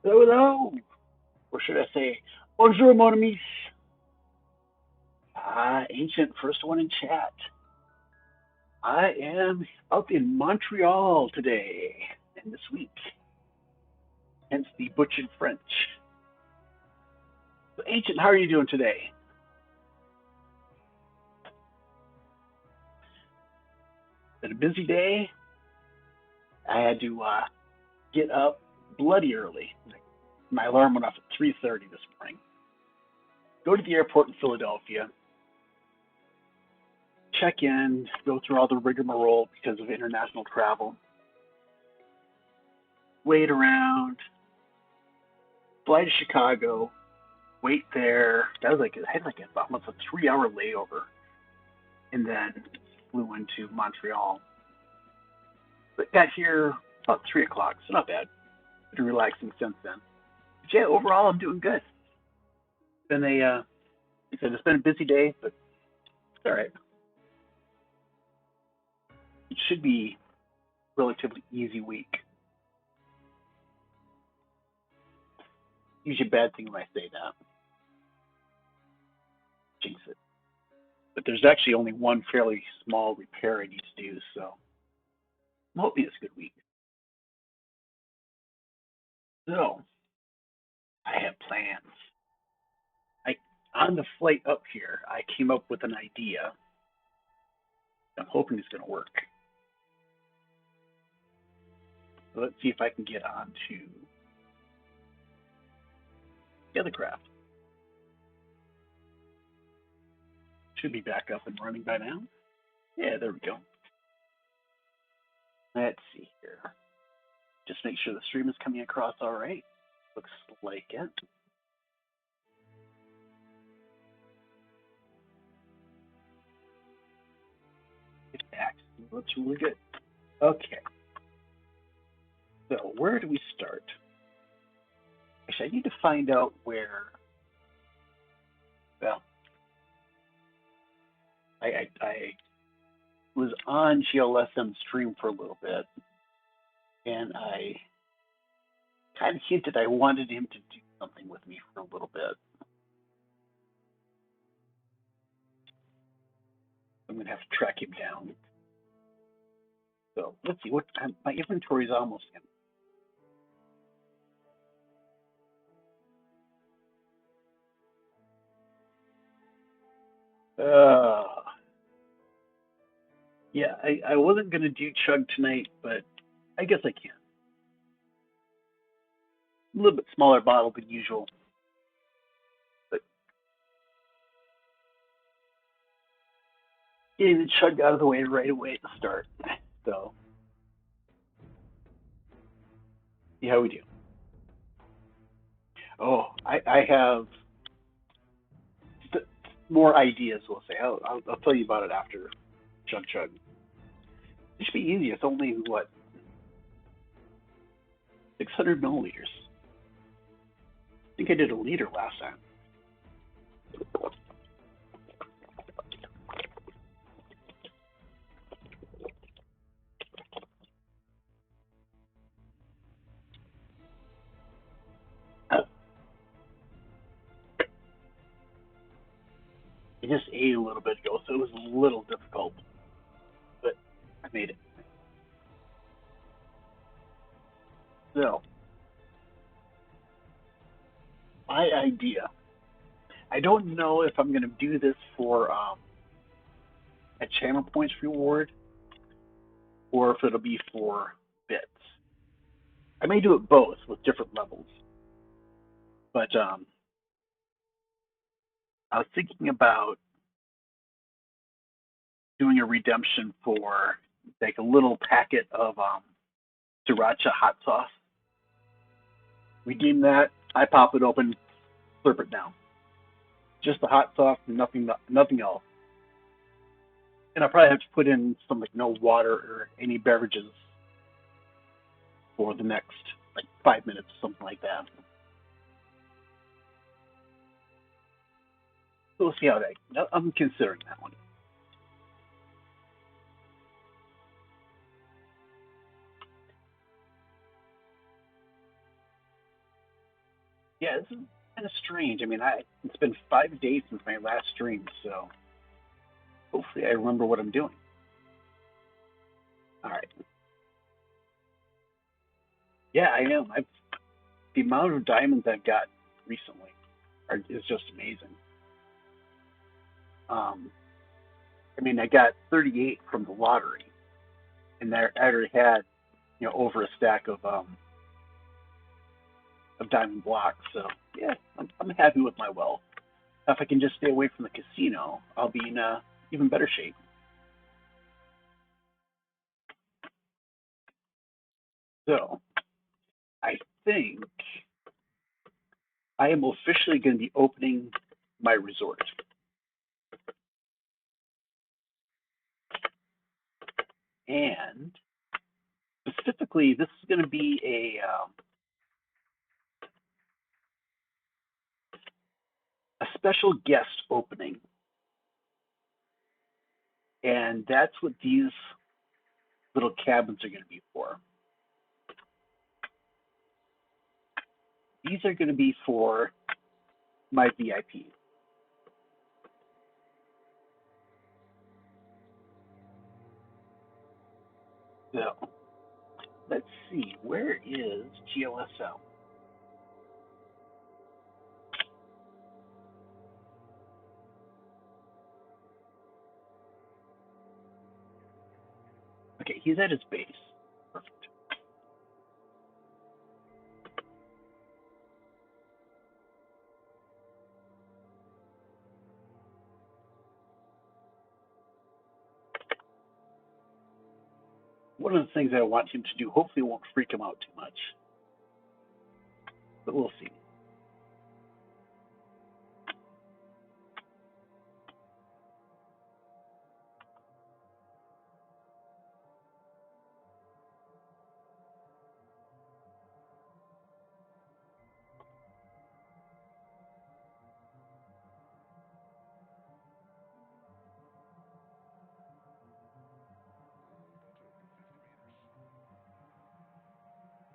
Hello, hello. Or should I say, bonjour, mon amis. Ancient, first one in chat. I am up in Montreal today and this week, hence the butchered French. So, Ancient, how are you doing today? Been a busy day. I had to get up bloody early. My alarm went off at 3:30 this morning. Go to the airport in Philadelphia, check in, go through all the rigmarole because of international travel, wait around, fly to Chicago, wait there. That was like I had like almost a 3 hour layover, and then flew into Montreal. But got here about 3 o'clock, so not bad. Been relaxing since then. But yeah, overall I'm doing good. Been like I said, it's been a busy day, but it's all right. It should be a relatively easy week. Usually a bad thing when I say that. Jinx it. But there's actually only one fairly small repair I need to do, so I'm hoping it's a good week. So I have plans. I on the flight up here, I came up with an idea. I'm hoping it's going to work. So let's see if I can get on to the other craft. Should be back up and running by now. Yeah, there we go. Let's see here. Just make sure the stream is coming across all right. Looks like it. It actually looks really good. Okay. So where do we start? Actually, I need to find out where. Well, I was on GLSM stream for a little bit, and I kind of hinted I wanted him to do something with me for a little bit. I'm gonna have to track him down. So let's see what my inventory is almost in. Uh, yeah, I wasn't gonna do chug tonight, but I guess I can. A little bit smaller bottle than usual, but getting the chug out of the way right away at the start. So see how we do. Oh, I have more ideas. We'll say. I'll tell you about it after chug chug. It should be easy. It's only what 600 milliliters. I think I did a liter last time. I just ate a little bit ago, so it was a little difficult, but I made it. So, my idea. I don't know if I'm going to do this for a channel points reward or if it'll be for bits. I may do it both with different levels, but I was thinking about doing a redemption for like a little packet of sriracha hot sauce. Redeem that. I pop it open, slurp it down. Just the hot sauce, nothing else. And I probably have to put in some like no water or any beverages for the next like 5 minutes, something like that. So we'll see how that. I'm considering that one. Yeah, this is kind of strange. I mean, it's been 5 days since my last stream, so hopefully I remember what I'm doing. All right. Yeah, I am. The amount of diamonds I've got recently is just amazing. I mean, I got 38 from the lottery, and I already had, over a stack of diamond blocks. So yeah, I'm happy with my wealth. If I can just stay away from the casino, I'll be in even better shape. So I think I am officially going to be opening my resort. And specifically, this is going to be a special guest opening. And that's what these little cabins are going to be for. These are going to be for my VIP. So let's see, where is GLSL? Okay, he's at his base. Perfect. One of the things I want him to do, hopefully won't freak him out too much. But we'll see.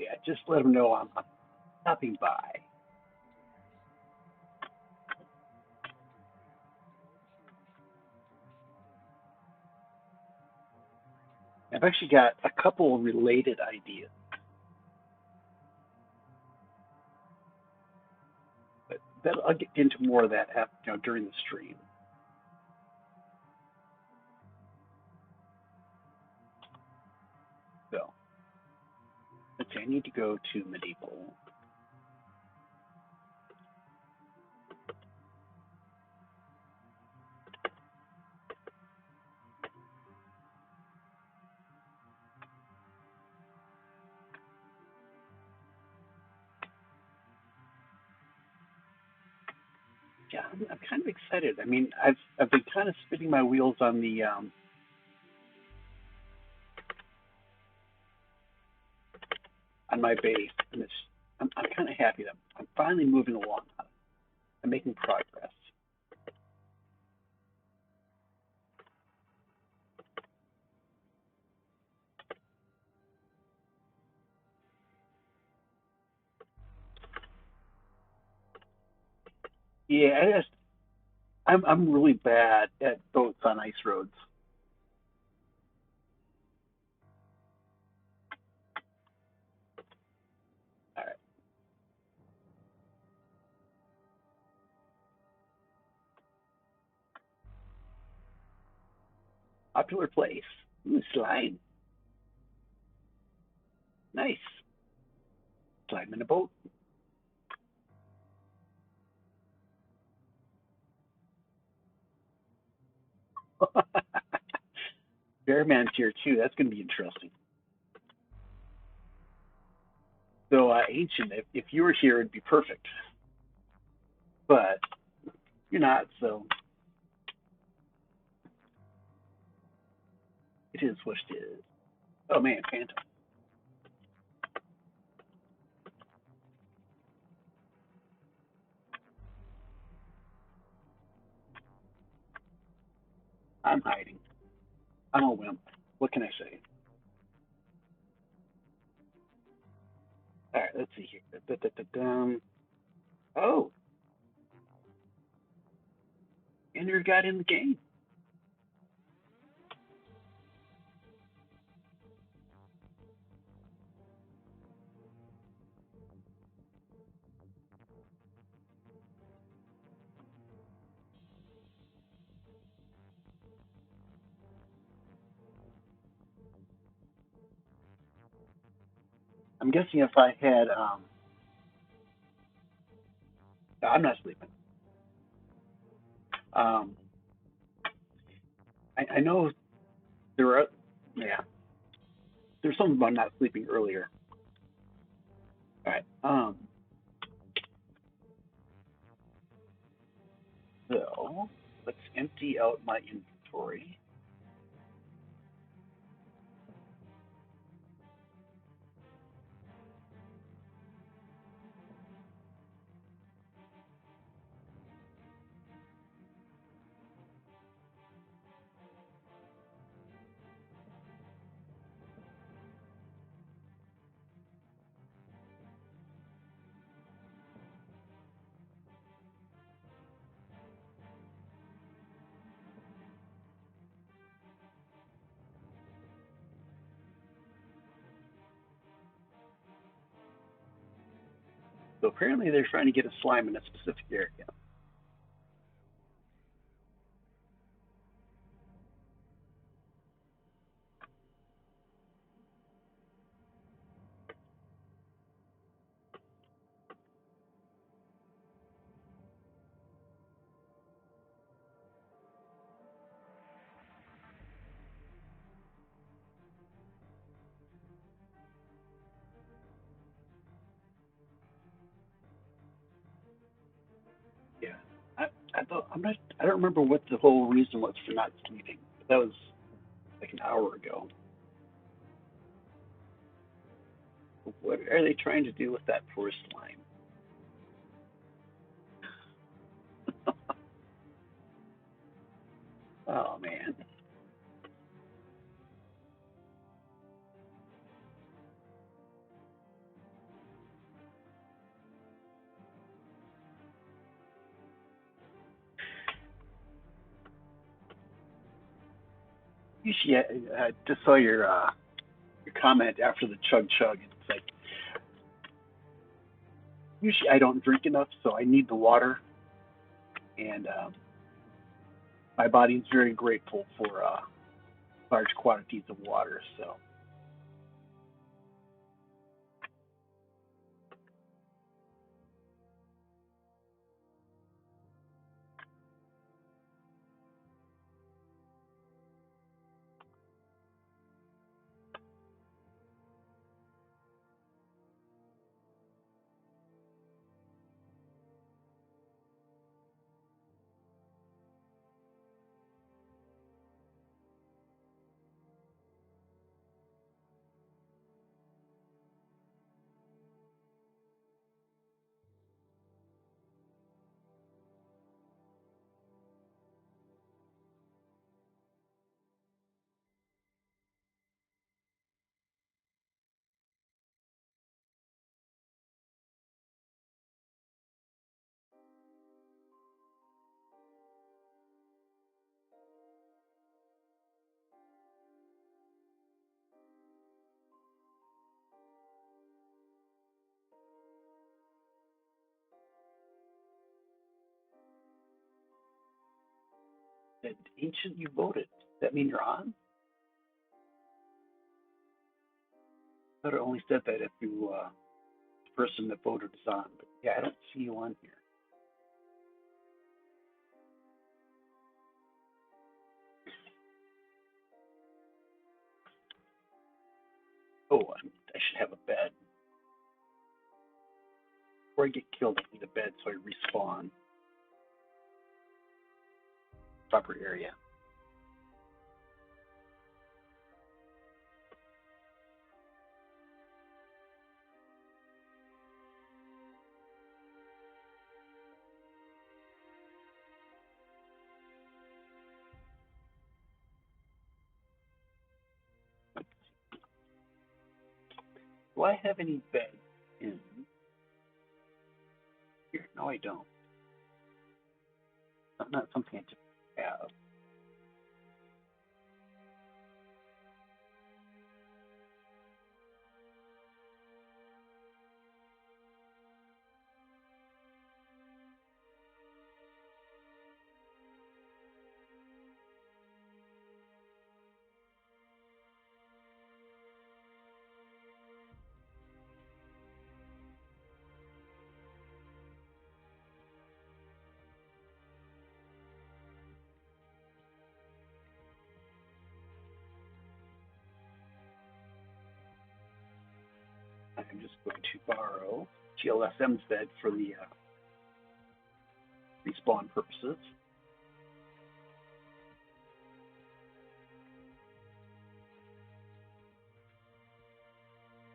Yeah, just let him know I'm stopping by. I've actually got a couple related ideas, but I'll get into more of that after, during the stream. So let's see, I need to go to medieval. Yeah, I'm kind of excited. I mean, I've been kind of spinning my wheels on the on my base, and I'm kind of happy that I'm finally moving along. I'm making progress. Yeah, I'm really bad at boats on ice roads. All right, popular place. Ooh, slide. Nice. Slide in a boat. Bearman's here too. That's going to be interesting. So, Ancient, if you were here, it'd be perfect. But you're not, so it is what it is. Oh man, Phantom. I'm hiding. I'm a wimp. What can I say? All right, let's see here. Oh, Andrew got in the game. I'm guessing if I had, I'm not sleeping. Um, I know there are, yeah, there's something about not sleeping earlier. All right. So let's empty out my inventory. So apparently they're trying to get a slime in a specific area. Yeah. I, I don't remember what the whole reason was for not sleeping. That was like an hour ago. What are they trying to do with that poor slime? Oh man. Usually, I just saw your comment after the chug chug. It's like usually I don't drink enough, so I need the water, and my body's very grateful for large quantities of water. So that ancient you voted. Does that mean you're on? I thought it only said that if you the person that voted is on. But yeah, I don't see you on here. Oh, I should have a bed. Before I get killed, I need a bed so I respawn. Proper area. Do I have any beds in? Here, no, I don't. Not something I just have. I'm just going to borrow GLSM's bed for the respawn purposes.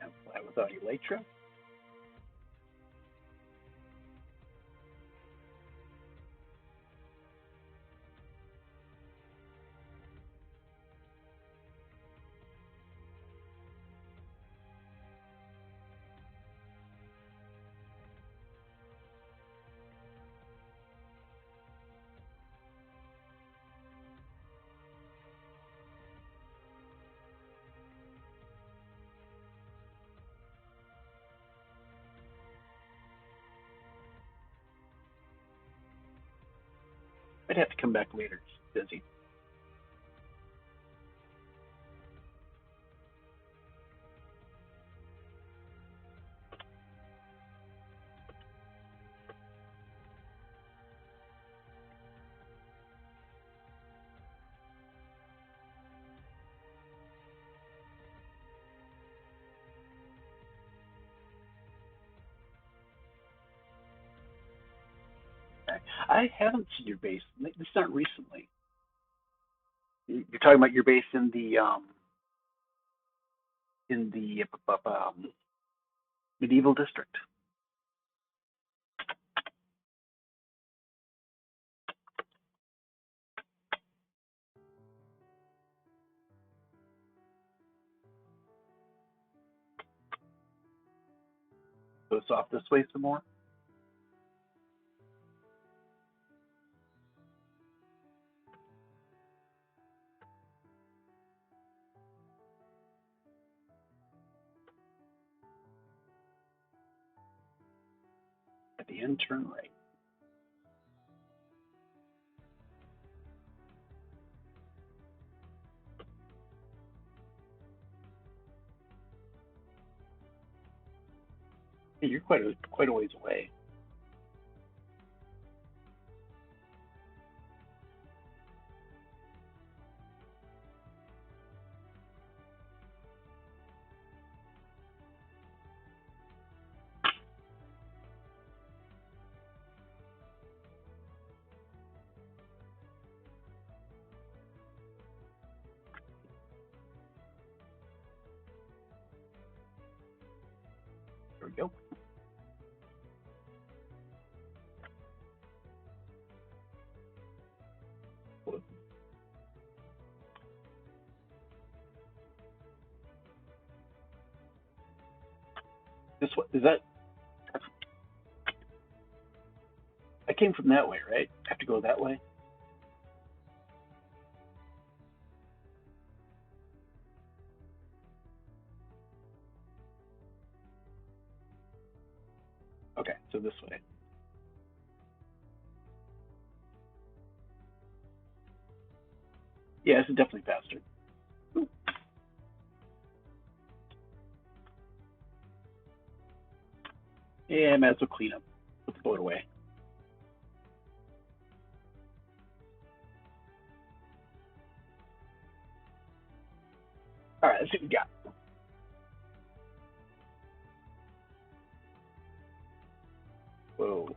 And fly without Elytra. I'd have to come back later. It's busy. I haven't seen your base. It's not recently. You're talking about your base in the medieval district. So it's off this way some more. At the end, turn right. Hey, you're quite a ways away. There we go. This one is that? I came from that way, right? I have to go that way. Okay, so this way. Yeah, this is definitely faster. Ooh. Yeah, I might as well clean up. Put the boat away. All right, let's see what we got. Whoa.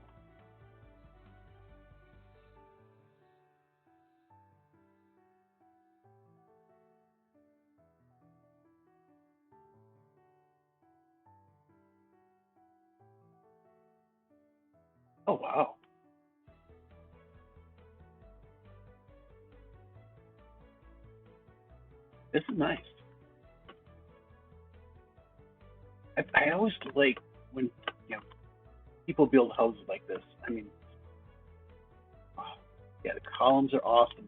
Oh wow. This is nice. I always like when you know people build houses like this. I mean, oh, yeah, the columns are awesome.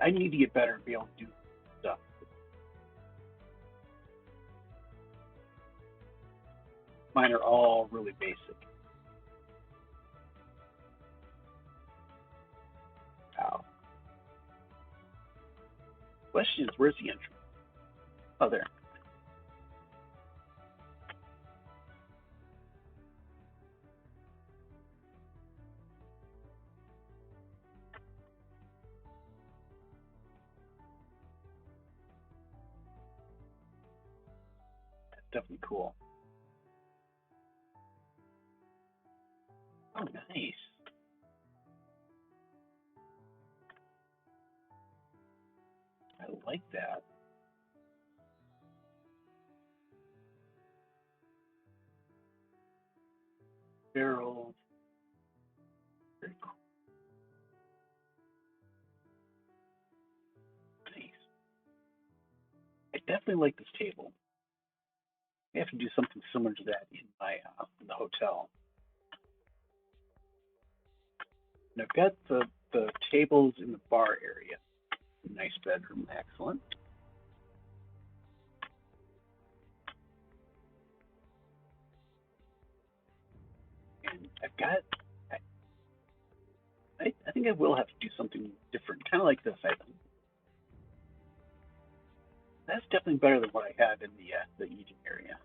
I need to get better and be able to do stuff. Mine are all really basic. Wow. Question is, where's the entrance? Oh, there. That's definitely cool. Oh, nice. I like that. Barrels. Very cool. Nice. I definitely like this table. I have to do something similar to that in my in the hotel. And I've got the tables in the bar area. Nice bedroom, excellent. And I've got. I think I will have to do something different, kind of like this. I think that's definitely better than what I had in the eating area.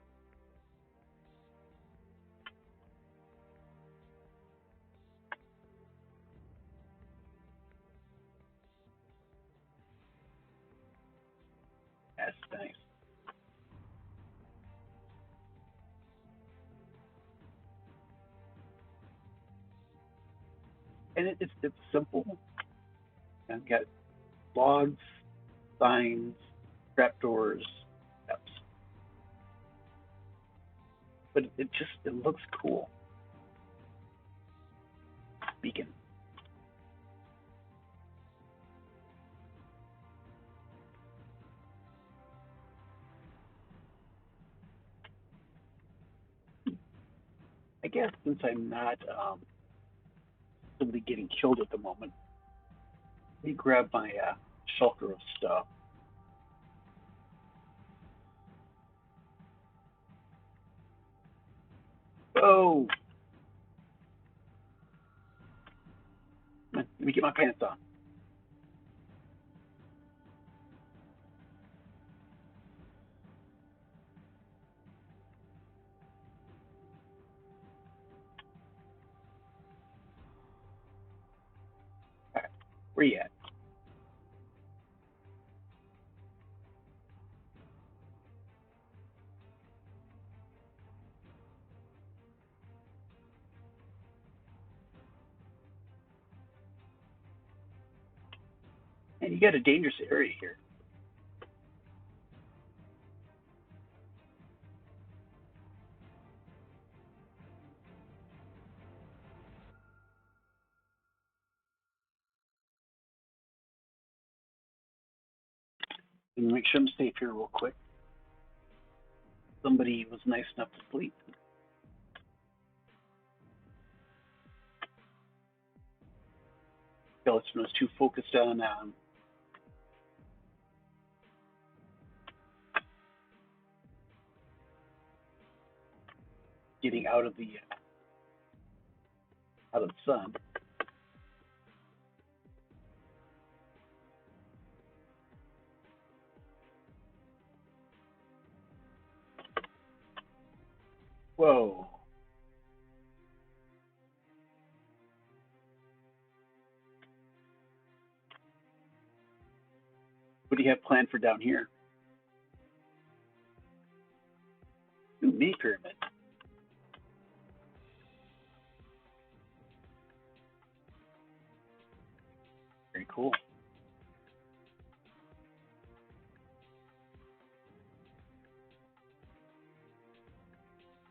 That's nice. And it's simple. I've got logs, signs, trapdoors, steps. But it looks cool. Beacon. I guess since I'm not somebody getting killed at the moment, let me grab my shelter of stuff. Oh, let me get my pants on. All right, where you at? And you got a dangerous area here. Let me make sure I'm safe here real quick. Somebody was nice enough to sleep. Skeleton was too focused on getting out of the sun. Whoa. What do you have planned for down here? Ooh, mini pyramid. Very cool.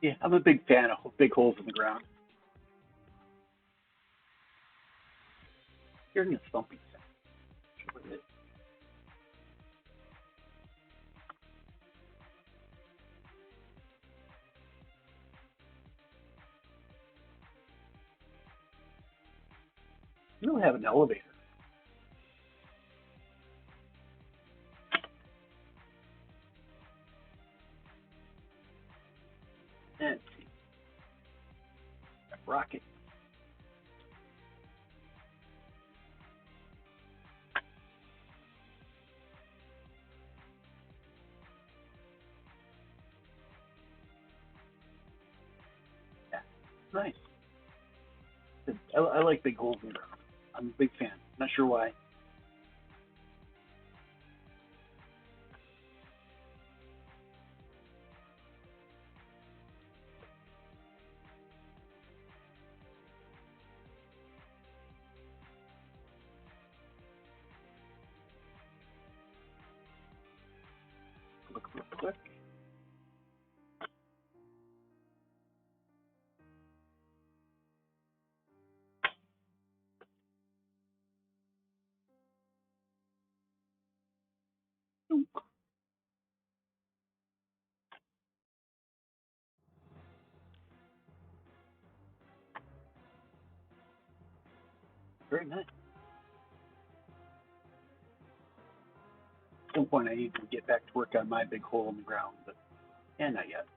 Yeah, I'm a big fan of big holes in the ground. Hearing a thumping sound. What is it? really have an elevator. Let's see. Rocket. Yeah, nice. I like big holes in the ground. I'm a big fan. Not sure why. Look real quick. Very nice. At some point, I need to get back to work on my big hole in the ground, but yeah, not yet.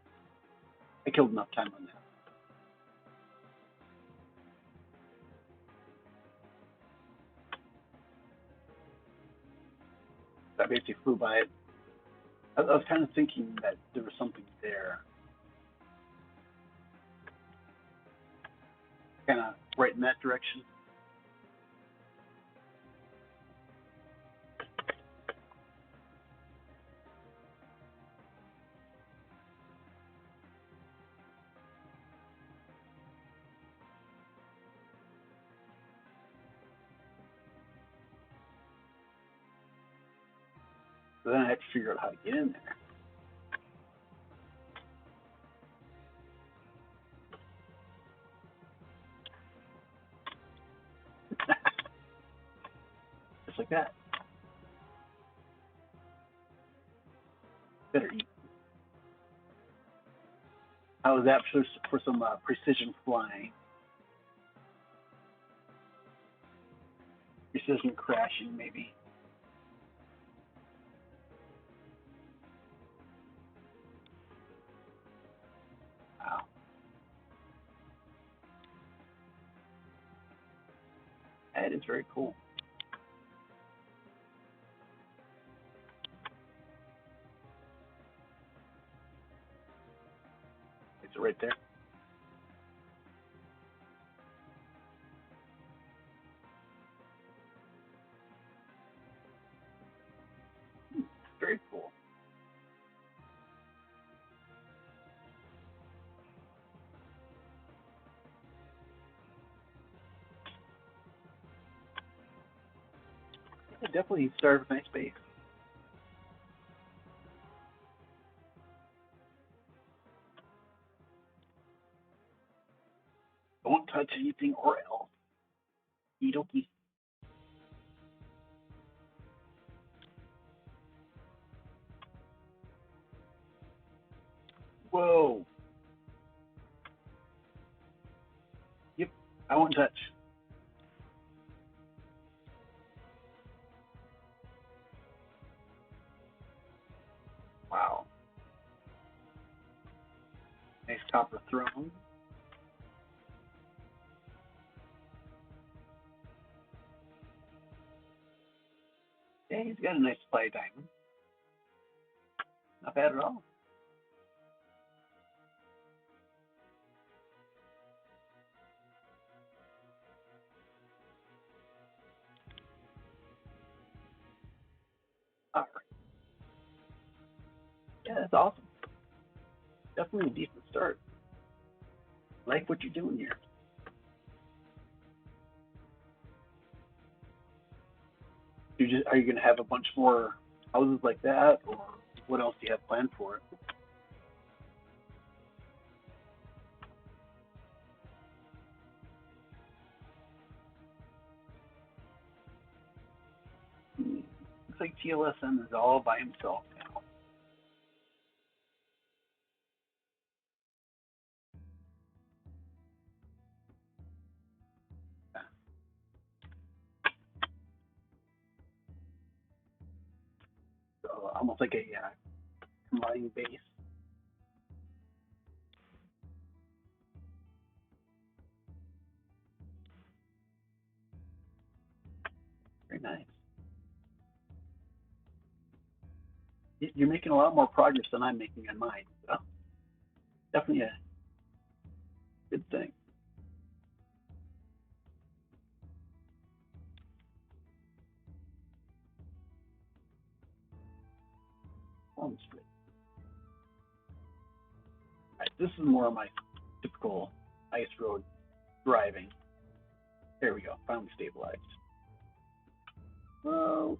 I killed enough time on that. I basically flew by it. I was kind of thinking that there was something there, kind of right in that direction. So then I have to figure out how to get in there. Just like that. Better eat. How was that for some precision flying? Precision crashing, maybe. Wow. That is very cool. It's right there. Very cool. Yeah, definitely serves nice base. Don't touch anything or else. Okie Whoa. Yep. I won't touch. Wow. Nice copper throne. Yeah, he's got a nice play diamond. Not bad at all. All right. Yeah, that's awesome. Definitely a decent start. Like what you're doing here. Are you going to have a bunch more houses like that, or what else do you have planned for it? Looks like TLSM is all by himself now. almost like a combined base. Very nice. You're making a lot more progress than I'm making on mine. So definitely a good thing. Almost good. Right, this is more of my typical ice road driving. There we go. Finally stabilized. Whoa.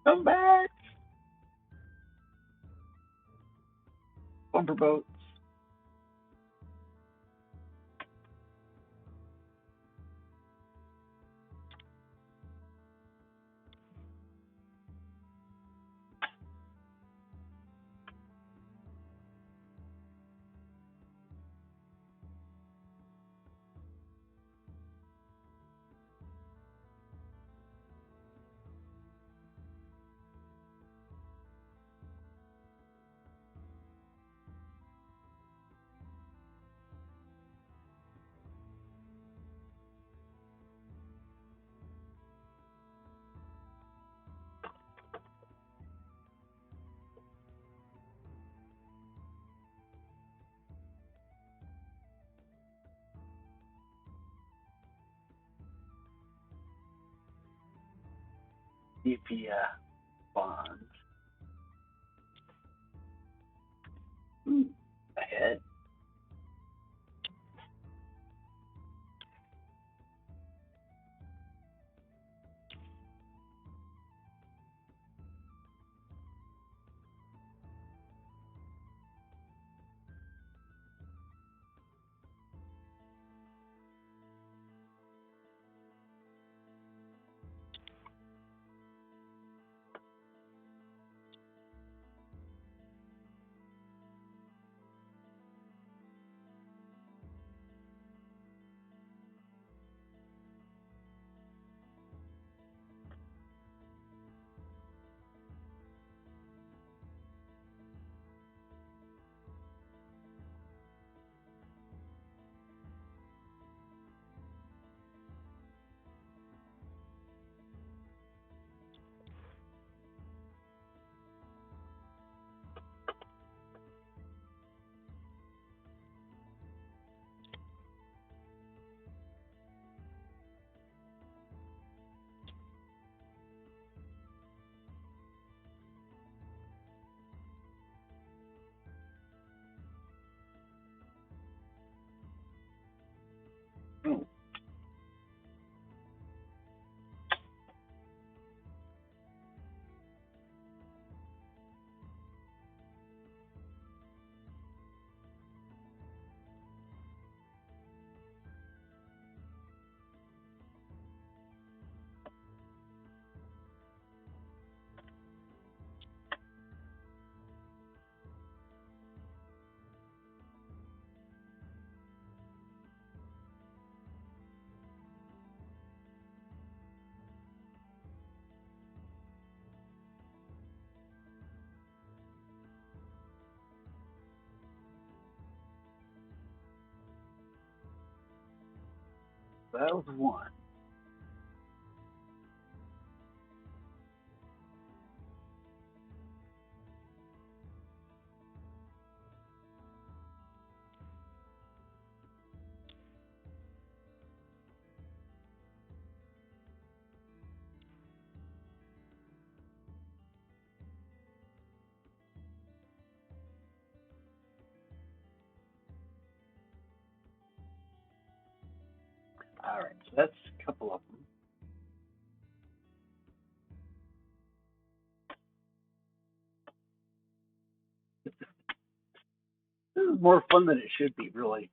Come back. Bumper boats. DP bonds. Ahead. Oh. That was one. All right, so that's a couple of them. This is more fun than it should be, really.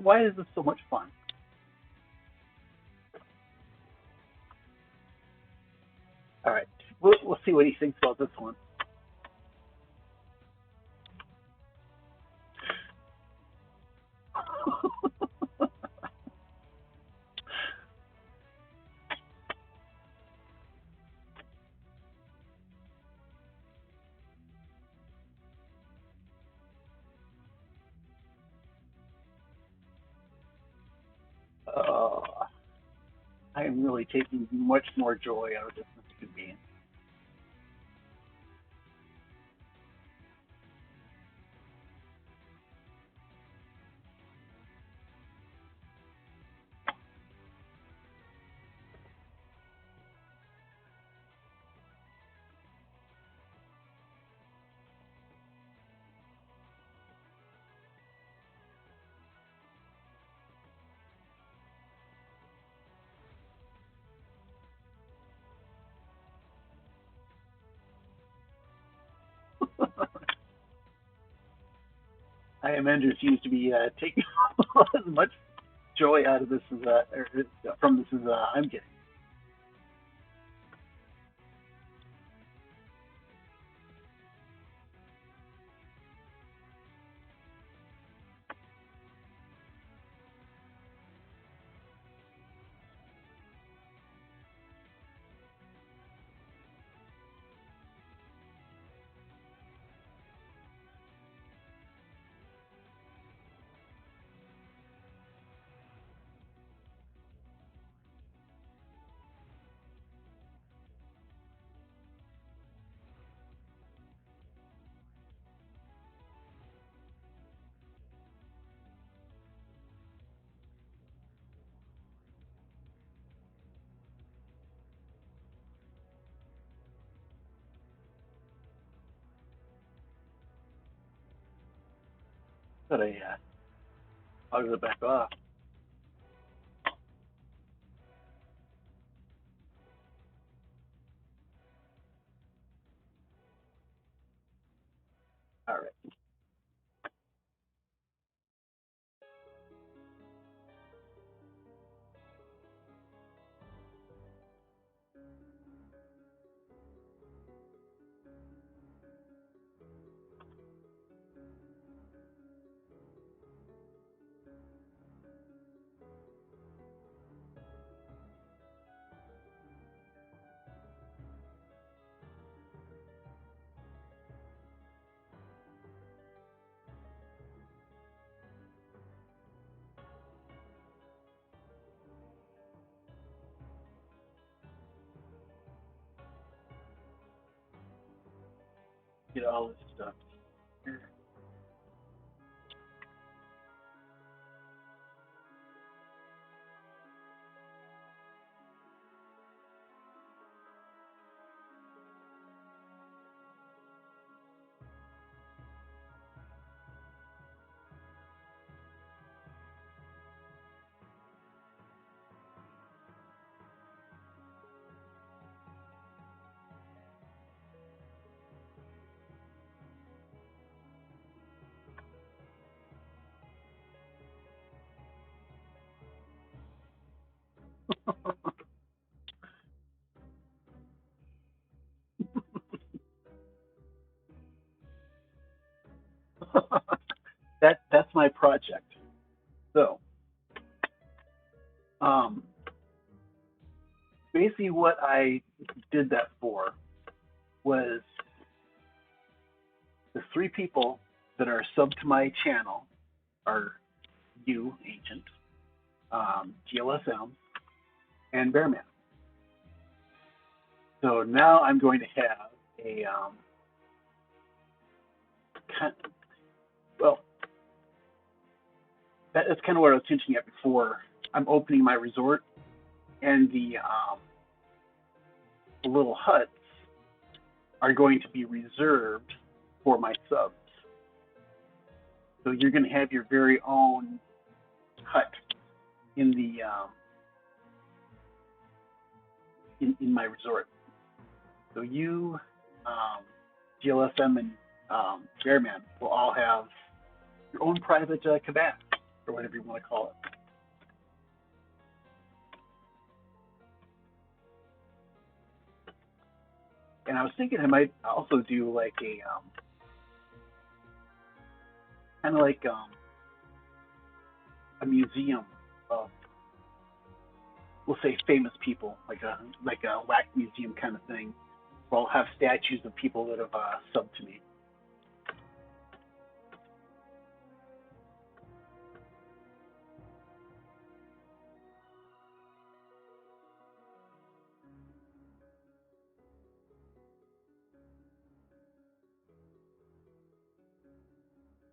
Why is this so much fun? All right, we'll see what he thinks about this one. uh, I am really taking much more joy out of this than you can be. I am used to be taking as much joy out of this as from this as I'm getting. But I'll go back off. All right. Get all this stuff. That's my project. So, um, basically, what I did that for was the three people that are sub to my channel are you, Ancient, GLSM, and Bearman. So now I'm going to have a well, that's kind of what I was hinting at before. I'm opening my resort, and the little huts are going to be reserved for my subs. So you're going to have your very own hut in the in my resort. So you, GLSM, and Bearman will all have your own private cabana or whatever you want to call it. And I was thinking I might also do like a kind of like a museum of, we'll say, famous people, like a wax museum kind of thing. Where I'll have statues of people that have subbed to me.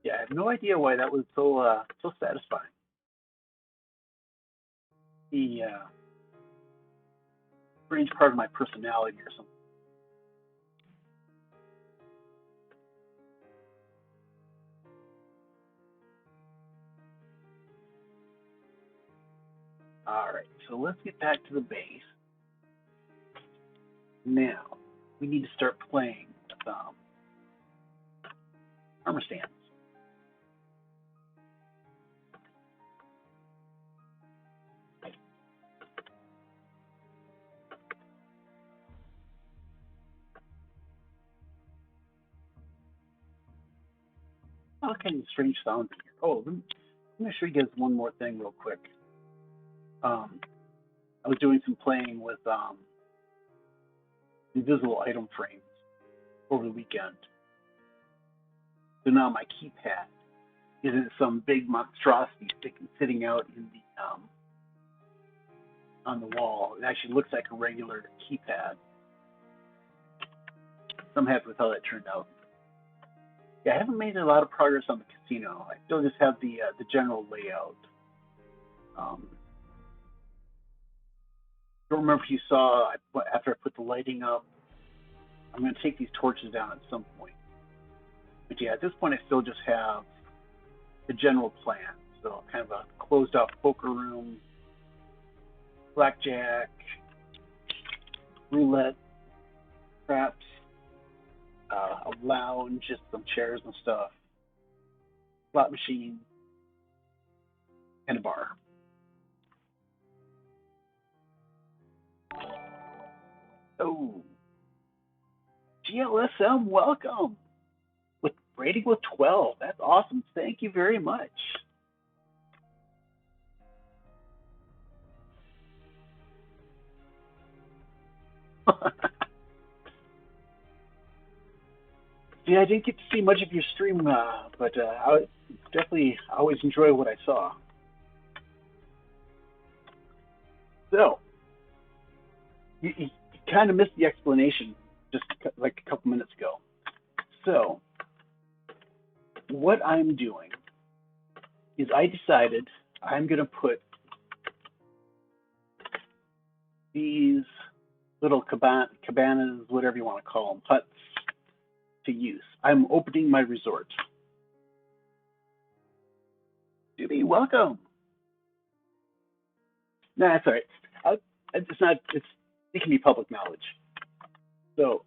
Yeah, I have no idea why that was so satisfying. The strange part of my personality or something. All right, so let's get back to the base. Now we need to start playing with armor stands. All kinds of strange sounds in here. Oh, let me show you guys one more thing real quick. I was doing some playing with invisible item frames over the weekend. So now my keypad isn't some big monstrosity sitting out in the on the wall. It actually looks like a regular keypad. So I'm happy with how that turned out. Yeah, I haven't made a lot of progress on the casino. I still just have the general layout. Don't remember if you saw after I put the lighting up. I'm going to take these torches down at some point. But yeah, at this point I still just have the general plan. So kind of a closed off poker room, blackjack, roulette, craps, a lounge, just some chairs and stuff, slot machine, and a bar. Oh, GLSM, welcome. With rating with 12. That's awesome. Thank you very much. Yeah, I didn't get to see much of your stream, but I definitely always enjoy what I saw. So, you kind of missed the explanation just like a couple minutes ago. So, what I'm doing is I decided I'm going to put these little cabanas, whatever you want to call them, huts, to use. I'm opening my resort. Doobie, welcome. No, that's all right. It's not. It can be public knowledge. So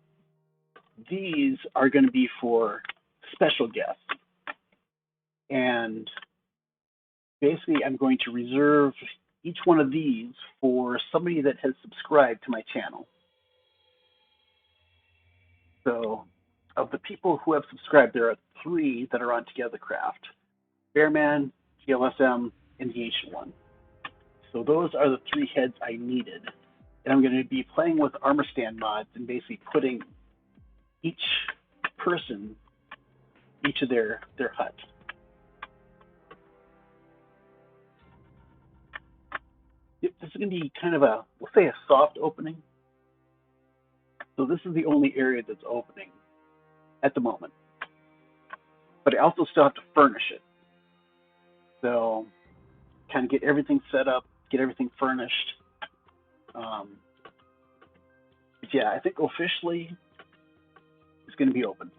these are going to be for special guests, and basically, I'm going to reserve each one of these for somebody that has subscribed to my channel. So, of the people who have subscribed, there are 3 that are on Togethercraft: Bearman, GLSM, and the Ancient One. So those are the 3 heads I needed. And I'm going to be playing with armor stand mods and basically putting each person each of their hut. This is going to be kind of a, we'll say, a soft opening. So this is the only area that's opening at the moment. But I also still have to furnish it. So kind of get everything set up, get everything furnished. But yeah, I think officially it's going to be open.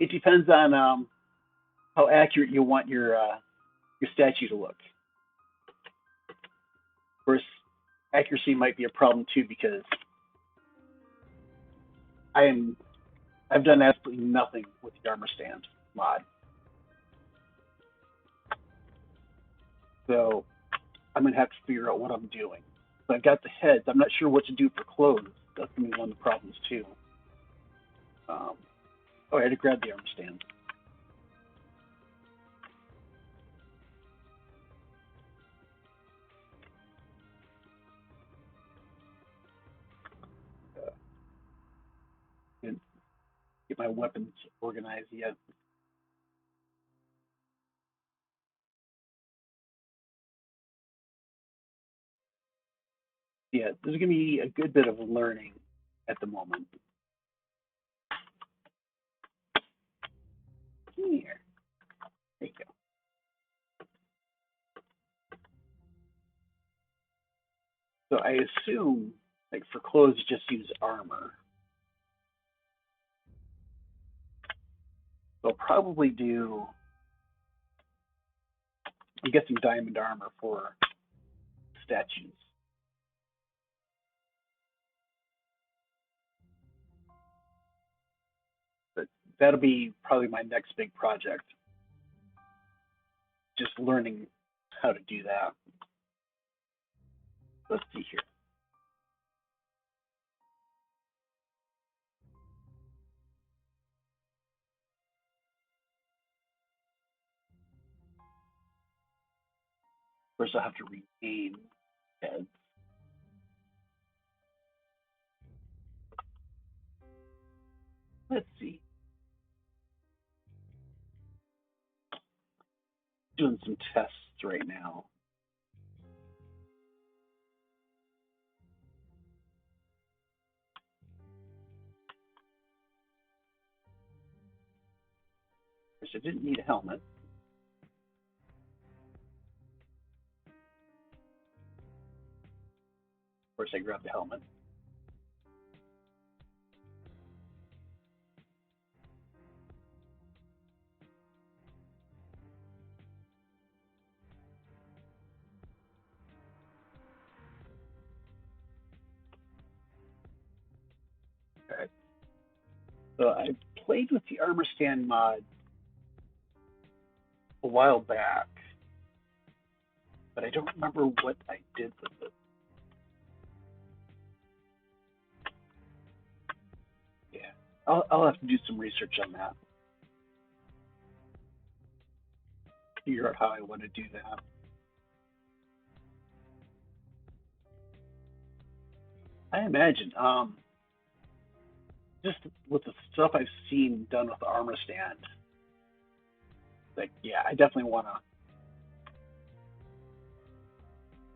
It depends on how accurate you want your statue to look. Of course, accuracy might be a problem too, because I've done absolutely nothing with the armor stand mod, so I'm gonna have to figure out what I'm doing. So I've got the heads. I'm not sure what to do for clothes. That's gonna be one of the problems too. Oh, I had to grab the armor stand. Didn't get my weapons organized yet. Yeah, there's gonna be a good bit of learning at the moment. Here, there you go. So I assume, like for clothes, just use armor. So I'll probably do, I'm guessing diamond armor for statues. But that'll be probably my next big project. Just learning how to do that. Let's see here. First, I'll have to rename heads. Let's see. Doing some tests right now. First, I didn't need a helmet. Of course, I grabbed the helmet. Okay. So I played with the armor stand mod a while back, but I don't remember what I did with it. Yeah, I'll have to do some research on that. Figure out how I want to do that. I imagine, just with the stuff I've seen done with the armor stand, like, yeah, I definitely want to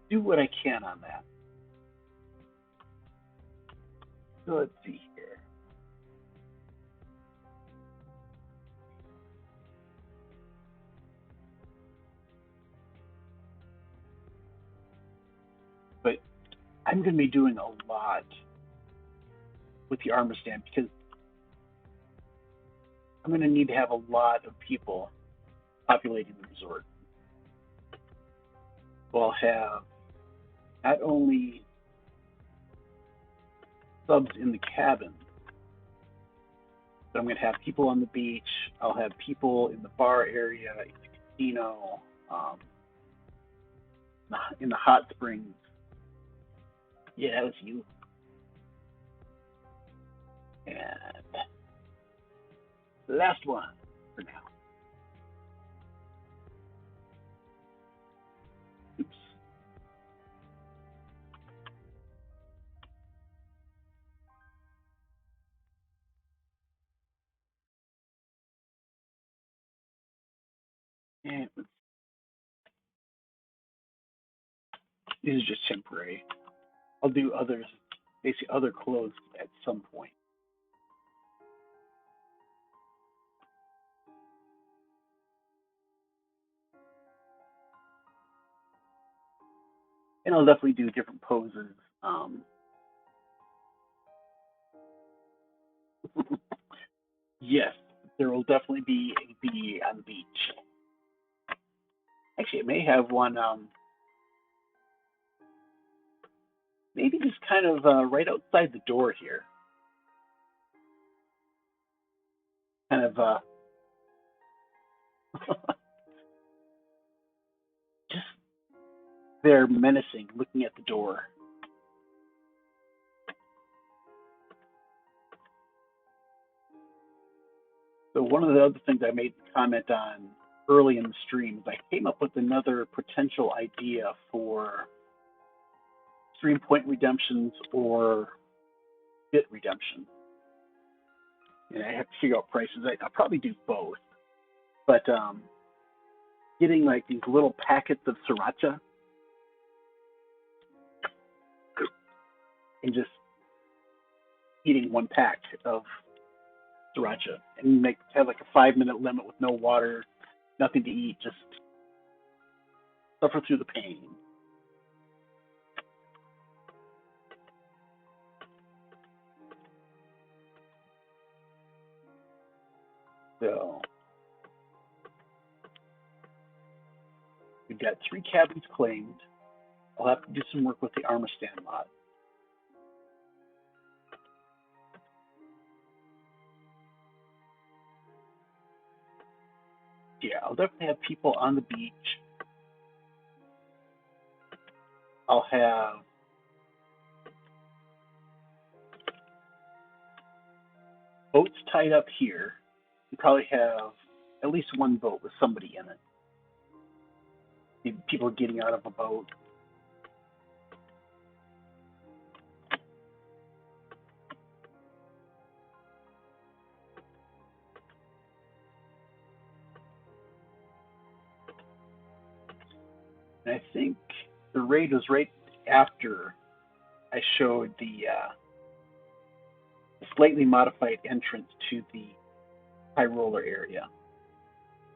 do what I can on that. So let's see here. But I'm going to be doing a lot with the armor stand because I'm going to need to have a lot of people populating the resort. So I'll have not only subs in the cabin, but I'm going to have people on the beach. I'll have people in the bar area, in the casino, in the hot springs. Yeah, that was you. And the last one for now. Oops. And these are just temporary. I'll do others, basically other clothes at some point. And I'll definitely do different poses. Yes, there will definitely be a bee on the beach. Actually, it may have one, maybe just kind of right outside the door here. kind of just they're menacing, looking at the door. So one of the other things I made a comment on early in the stream is I came up with another potential idea for stream point redemptions or bit redemption. And I have to figure out prices. I'll probably do both. But getting like these little packets of sriracha and just eating one pack of sriracha and have like a 5-minute limit with no water, nothing to eat, just suffer through the pain. So we've got 3 cabins claimed. I'll have to do some work with the armor stand mod. Yeah, I'll definitely have people on the beach. I'll have boats tied up here. You probably have at least one boat with somebody in it. People getting out of a boat. And I think the raid was right after I showed the slightly modified entrance to the high roller area.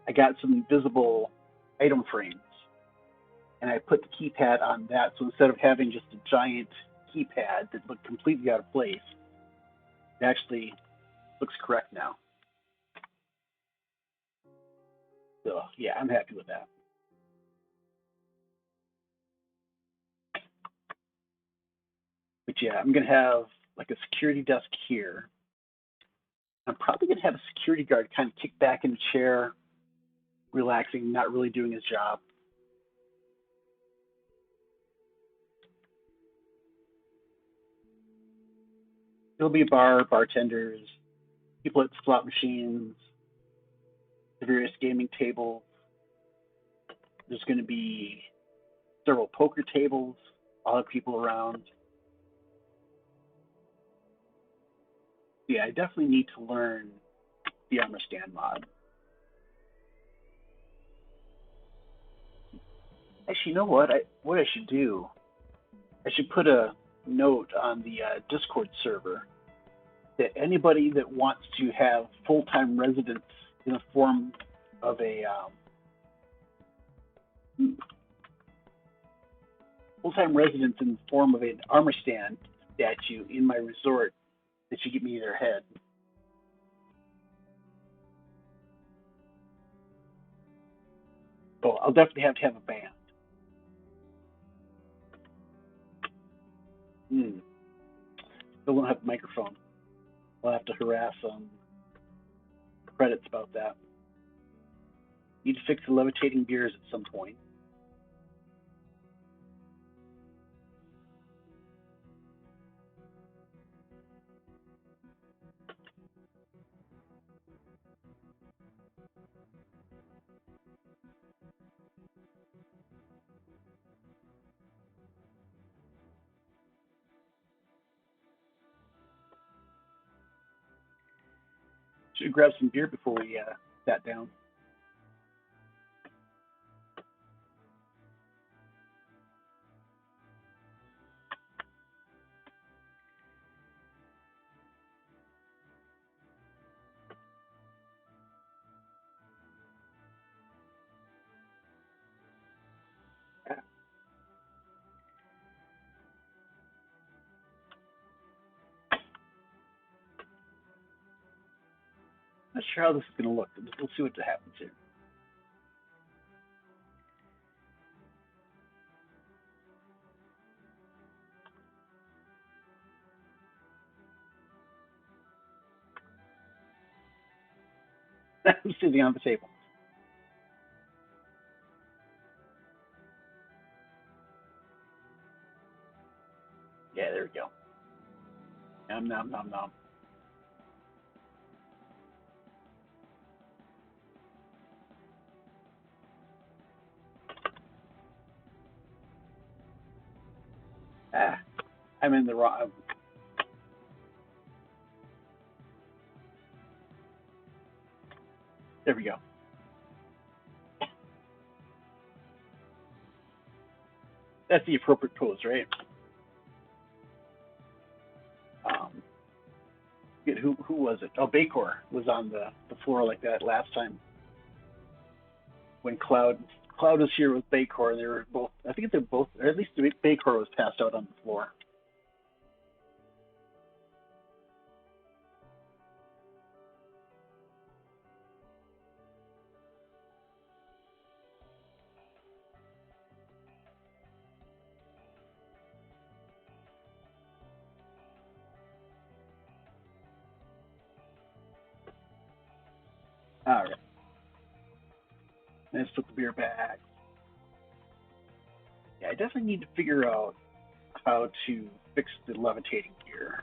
I got some visible item frames, and I put the keypad on that. So instead of having just a giant keypad that looked completely out of place, it actually looks correct now. So yeah, I'm happy with that. But yeah, I'm gonna have like a security desk here. I'm probably gonna have a security guard kind of kick back in the chair, relaxing, not really doing his job. There'll be a bar, bartenders, people at slot machines, the various gaming tables. There's going to be several poker tables. I'll have people around. Yeah, I definitely need to learn the armor stand mod. Actually, you know what? What I should do? I should put a note on the Discord server that anybody that wants to have full-time residence in the form of a full-time residence in the form of an armor stand statue in my resort, that should get me their head. Oh, I'll definitely have to have a band. Still don't have a microphone. I'll have to harass credits about that. Need to fix the levitating gears at some point. Should grab some beer before we sat down. Not sure how this is going to look. We'll see what happens here. I'm sitting on the table. Yeah, there we go. Nom nom nom nom. Ah, I'm in the wrong. There we go. That's the appropriate pose, right? Um, who was it? Oh, Bakor was on the floor like that last time when Cloud was here with Bakor. They were both. I think they're both. Or at least Bakor was passed out on the floor. All right. Let's put the beer back. Yeah, I definitely need to figure out how to fix the levitating gear.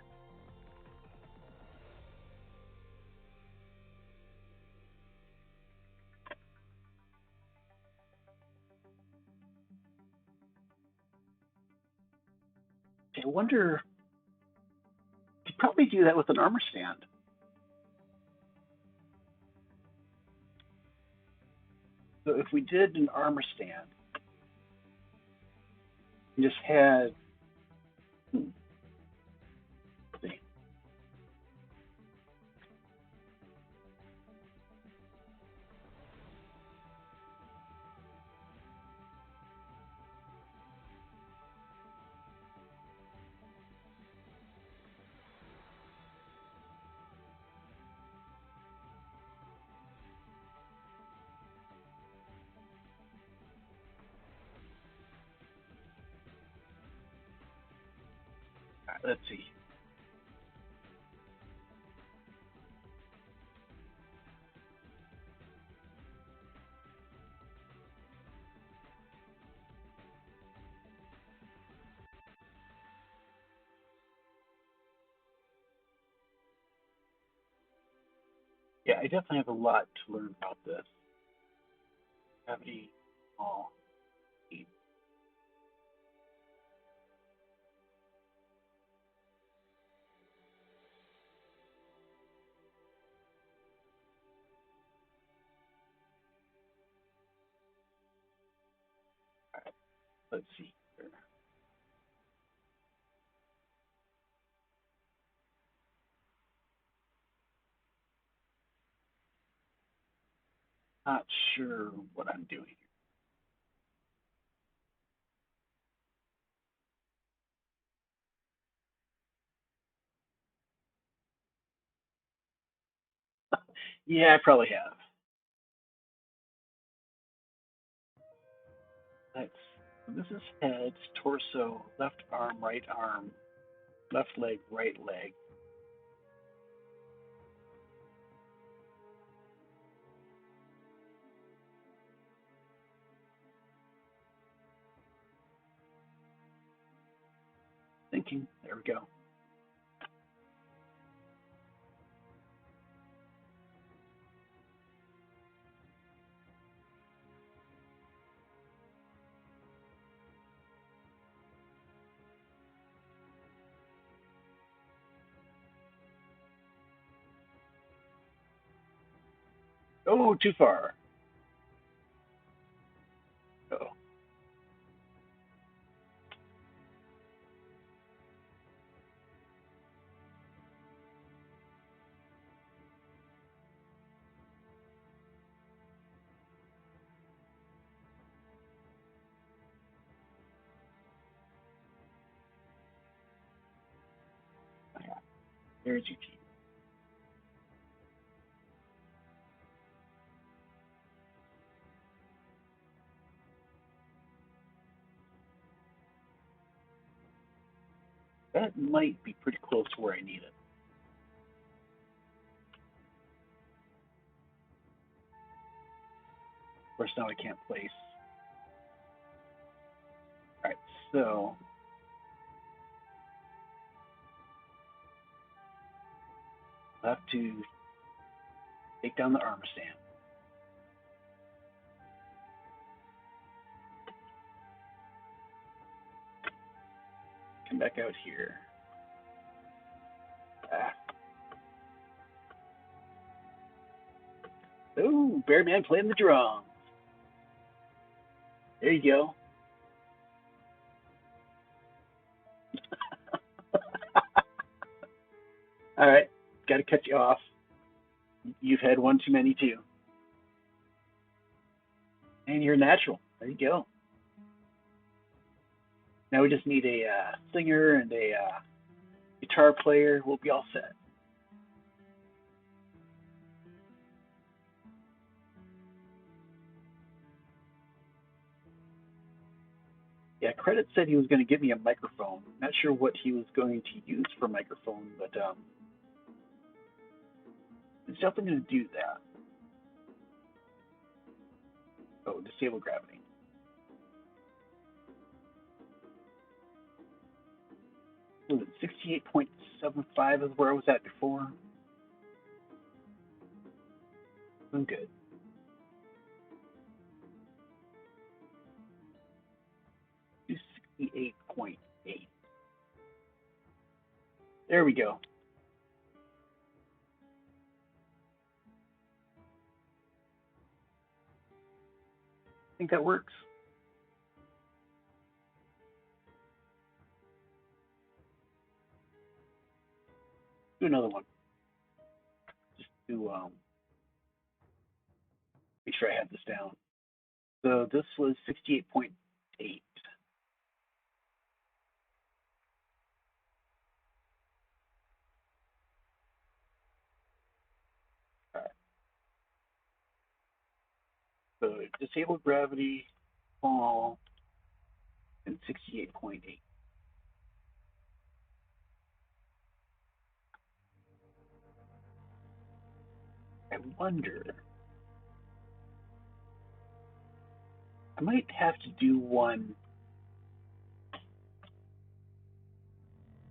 I wonder. You could probably do that with an armor stand. So if we did an armor stand, and just had. See. Let's see. Yeah, I definitely have a lot to learn about this. Gravity, all. Let's see. Not sure what I'm doing. Yeah, I probably have. Let's. This is head, torso, left arm, left leg, right leg. Thinking. There we go. Oh, too far. Oh, there's your team. That might be pretty close to where I need it. course, now I can't place. All right, so I'll have to take down the armor stand. Come back out here. Oh, Bearman playing the drums. There you go. All right, got to cut you off. You've had one too many too. And you're natural. There you go. Now we just need a singer and a guitar player. We'll be all set. Yeah, Credit said he was going to give me a microphone. Not sure what he was going to use for a microphone, but he's definitely going to do that. Oh, disable gravity. Was it 68.75 is where I was at before? I'm good. Do 68.8. There we go. I think that works. Do another one. Just to make sure I have this down. So this was 68.8. All right. So disable gravity, fall, and 68.8. I wonder. I might have to do one.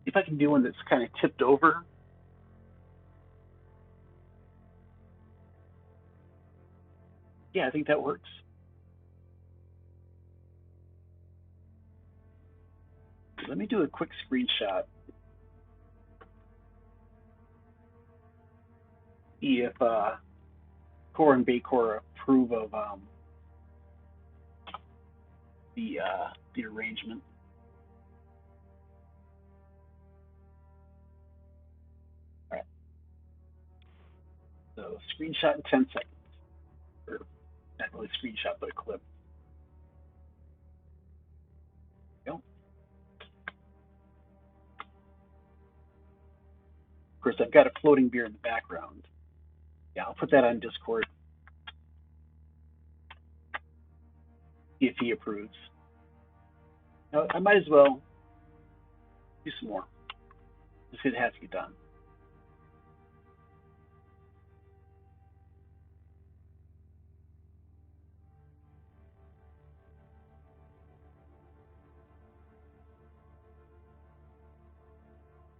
If I can do one that's kind of tipped over. Yeah, I think that works. Let me do a quick screenshot. See if Core and Baycore approve of the arrangement. All right. So screenshot in 10 seconds. Or not really screenshot, but a clip. Go. Of course, I've got a floating beer in the background. Yeah, I'll put that on Discord. See if he approves. Now, I might as well do some more. Just it has to get done.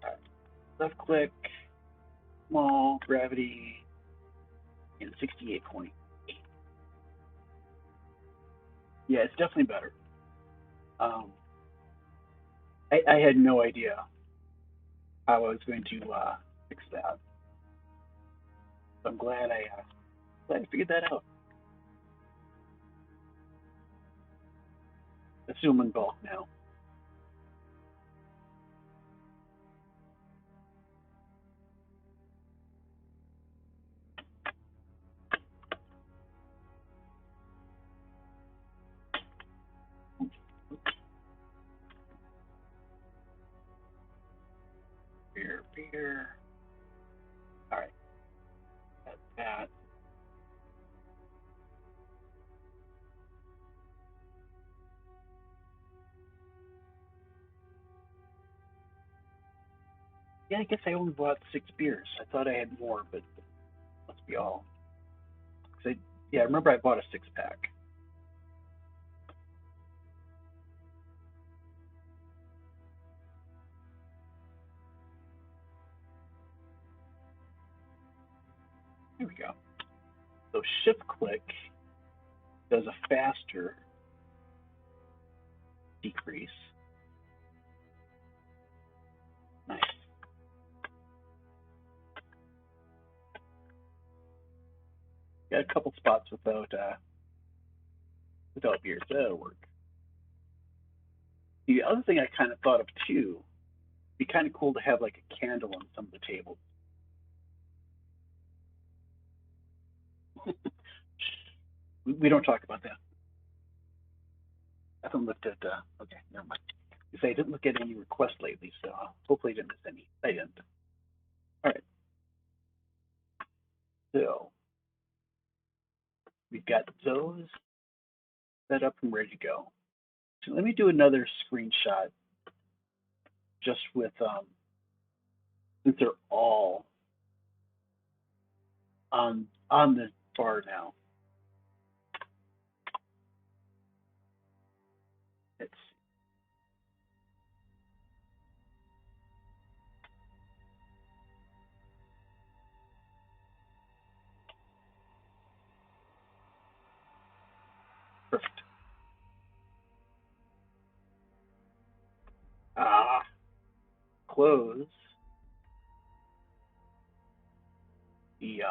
All right. Left click, small, gravity, and 68.8. Yeah, it's definitely better. I had no idea how I was going to fix that. So I'm glad I figured that out. Let's do them in bulk now. Beer. All right. That's that. Yeah, I guess I only bought 6 beers. I thought I had more, but must be all. I remember I bought a 6-pack. we go. So shift click does a faster decrease. Nice. Got a couple spots without beers. That'll work. The other thing I kind of thought of too, it'd be kind of cool to have like a candle on some of the tables. We don't talk about that. I haven't looked at. Okay, never mind. You say I didn't look at any requests lately, so hopefully I didn't miss any. I didn't. All right. So we've got those set up and ready to go. So let me do another screenshot just with since they're all on the bar now. Let's see. Perfect. Close the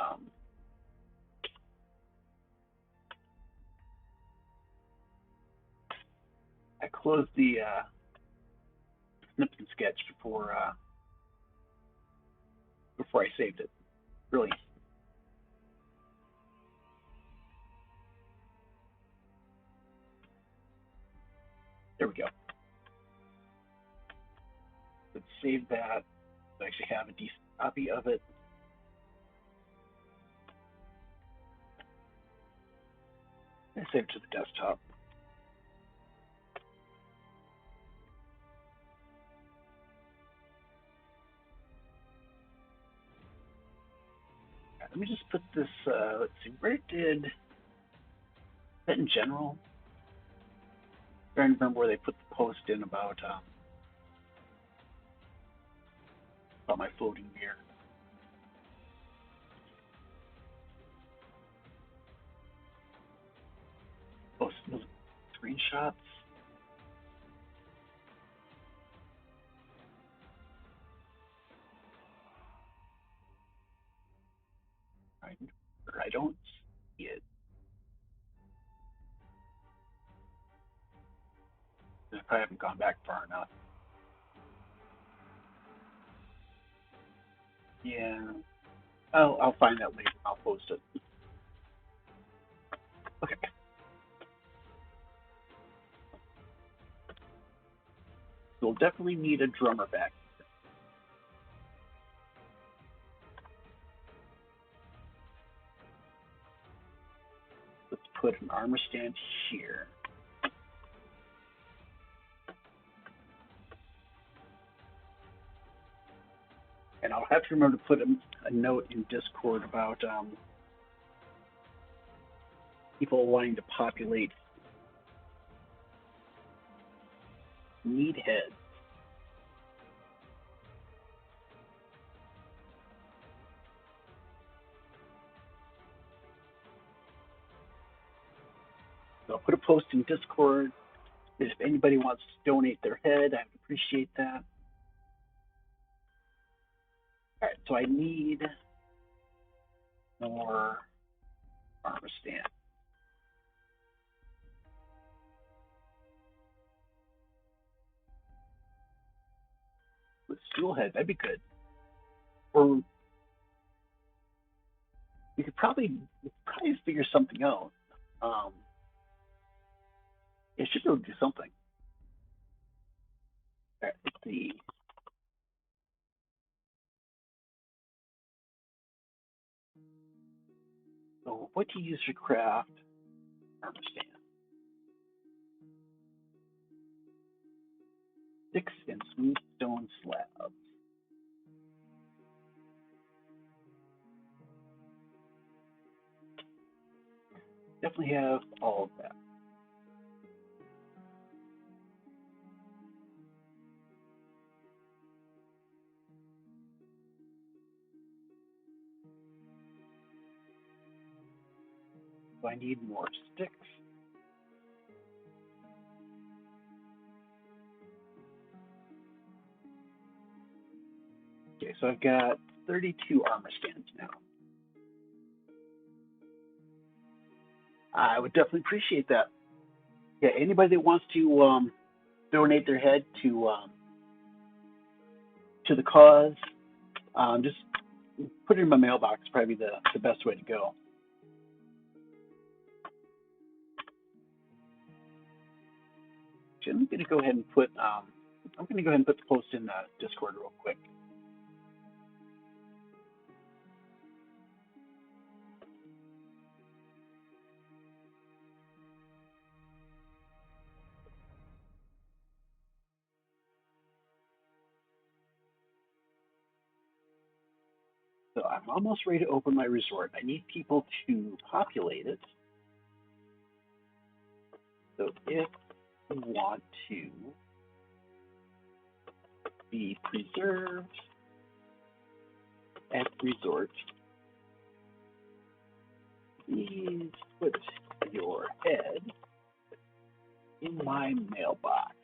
I closed the snip and sketch before I saved it. Really. There we go. Let's save that. I actually have a decent copy of it. I save it to the desktop. Let me just put this, let's see, where did that in general? I'm trying to remember where they put the post in about my floating beer. Oh, screenshots. I don't see it. I haven't gone back far enough. Yeah. I'll find that later. I'll post it. Okay. We'll definitely need a drummer back. Let's put an armor stand here. And I'll have to remember to put a note in Discord about people wanting to populate meatheads. So I'll put a post in Discord. If anybody wants to donate their head, I would appreciate that. All right, so I need more armor stand. With steelhead, that'd be good. Or we could probably figure something out. It should be able to do something. All right, let's see. So what do you use to craft armor stand? Sticks and smooth stone slabs. Definitely have all of that. So I need more sticks. Okay, so I've got 32 armor stands now. I would definitely appreciate that. Yeah, anybody that wants to donate their head to the cause, just put it in my mailbox. Probably the best way to go. So I'm going to go ahead and put the post in the Discord real quick. So I'm almost ready to open my resort. I need people to populate it. So if you want to be preserved at resort, please put your head in my mailbox.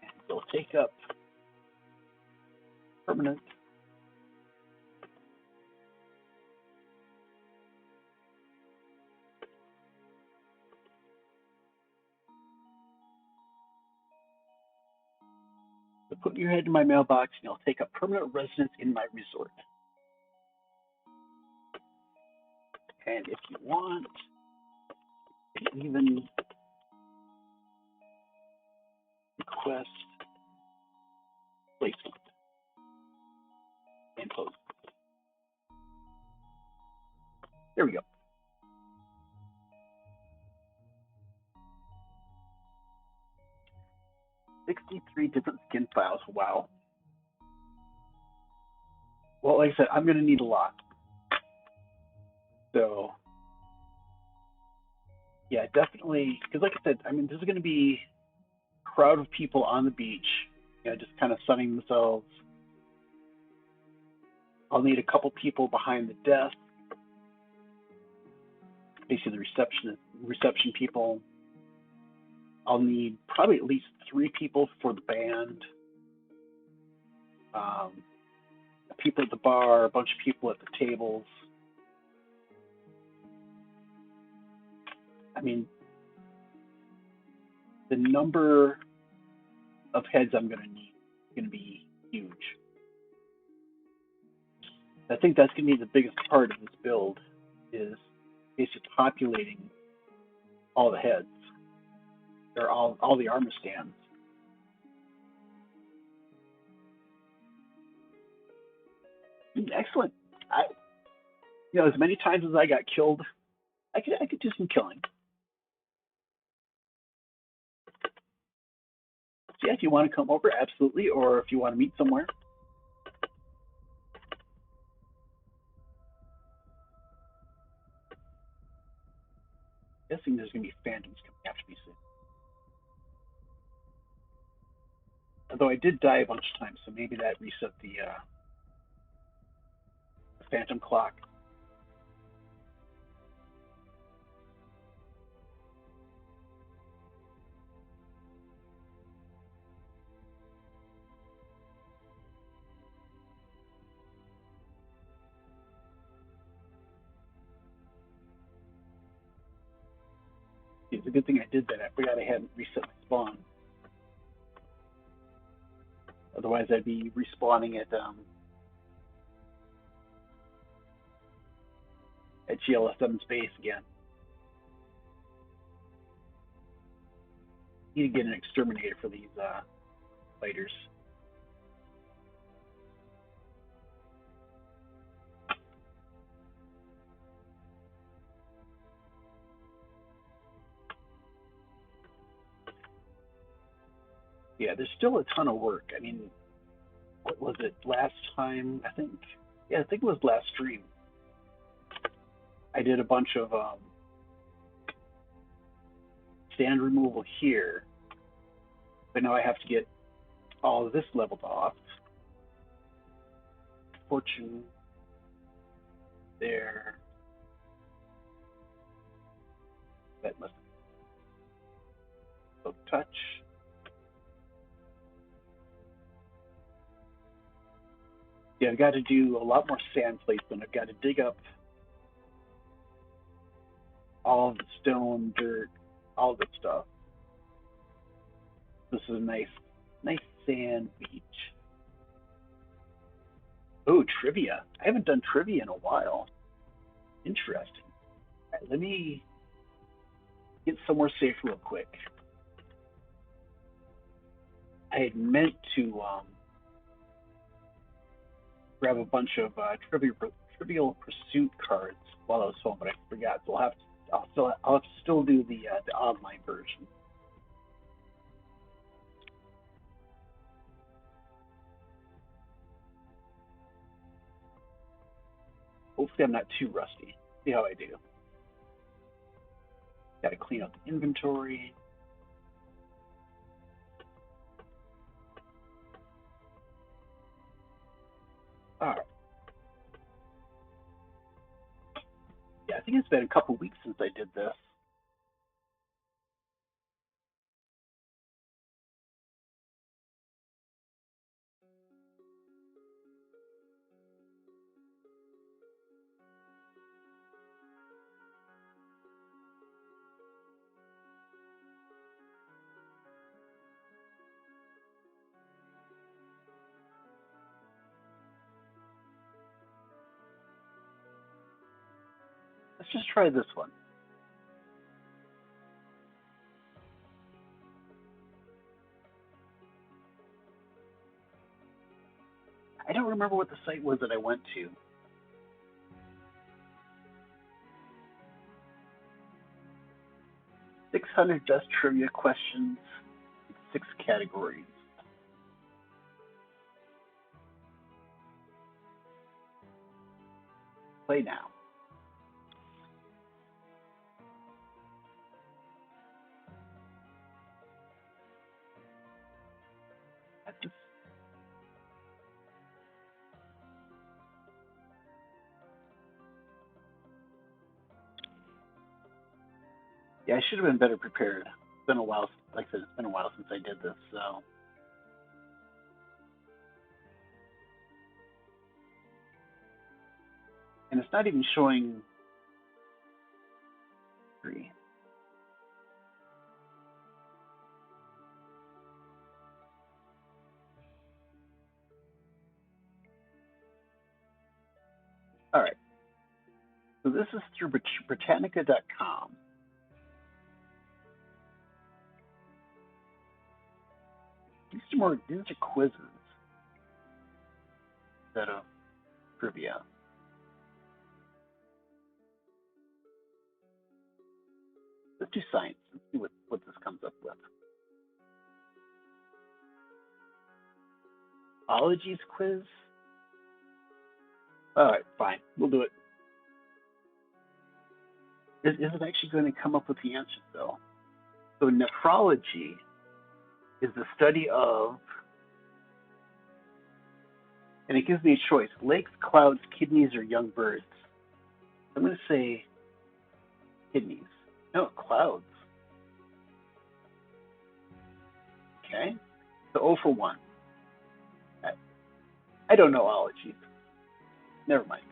And it'll take up permanent So put your head in my mailbox and you'll take up permanent residence in my resort. And if you want, you can even request placement and post. There we go. $63 different skin files. Wow. Well, like I said, I'm going to need a lot. So, yeah, definitely. Because, like I said, I mean, this is going to be a crowd of people on the beach, you know, just kind of sunning themselves. I'll need a couple people behind the desk, basically the reception people. I'll need probably at least 3 people for the band, people at the bar, a bunch of people at the tables. I mean, the number of heads I'm going to need is going to be huge. I think that's going to be the biggest part of this build, is basically populating all the heads, or all the armor stands. Excellent. As many times as I got killed, I could do some killing. So yeah, if you want to come over, absolutely, or if you want to meet somewhere. Guessing there's going to be phantoms coming after me soon. Although I did die a bunch of times, so maybe that reset the phantom clock. It's a good thing I did that. I forgot I hadn't reset my spawn. Otherwise, I'd be respawning at GLS7's base again. Need to get an exterminator for these fighters. Yeah, there's still a ton of work. I mean, what was it last time? I think it was last stream. I did a bunch of stand removal here, but now I have to get all of this leveled off. Fortune there. That must so touch. Yeah, I've got to do a lot more sand placement. I've got to dig up all of the stone, dirt, all of the stuff. This is a nice sand beach. Oh, trivia. I haven't done trivia in a while. Interesting. All right, let me get somewhere safe real quick. I had meant to grab a bunch of Trivial Pursuit cards while I was home, but I forgot. So I'll have to still do the online version. Hopefully, I'm not too rusty. See how I do. Got to clean up the inventory. All right. Yeah, I think it's been a couple weeks since I did this. Let's just try this one. I don't remember what the site was that I went to. "600 best trivia questions in 6 categories." Play now. Yeah, I should have been better prepared. It's been a while. Like I said, it's been a while since I did this, so. And it's not even showing 3. All right. So this is through Britannica.com. These are quizzes instead of trivia. Let's do science and see what this comes up with. Ologies quiz? All right, fine. We'll do it. Is it actually going to come up with the answers, though? So nephrology is the study of, and it gives me a choice: lakes, clouds, kidneys, or young birds. I'm going to say kidneys. No, clouds. Okay. So 0 for 1. I don't know ology. Never mind.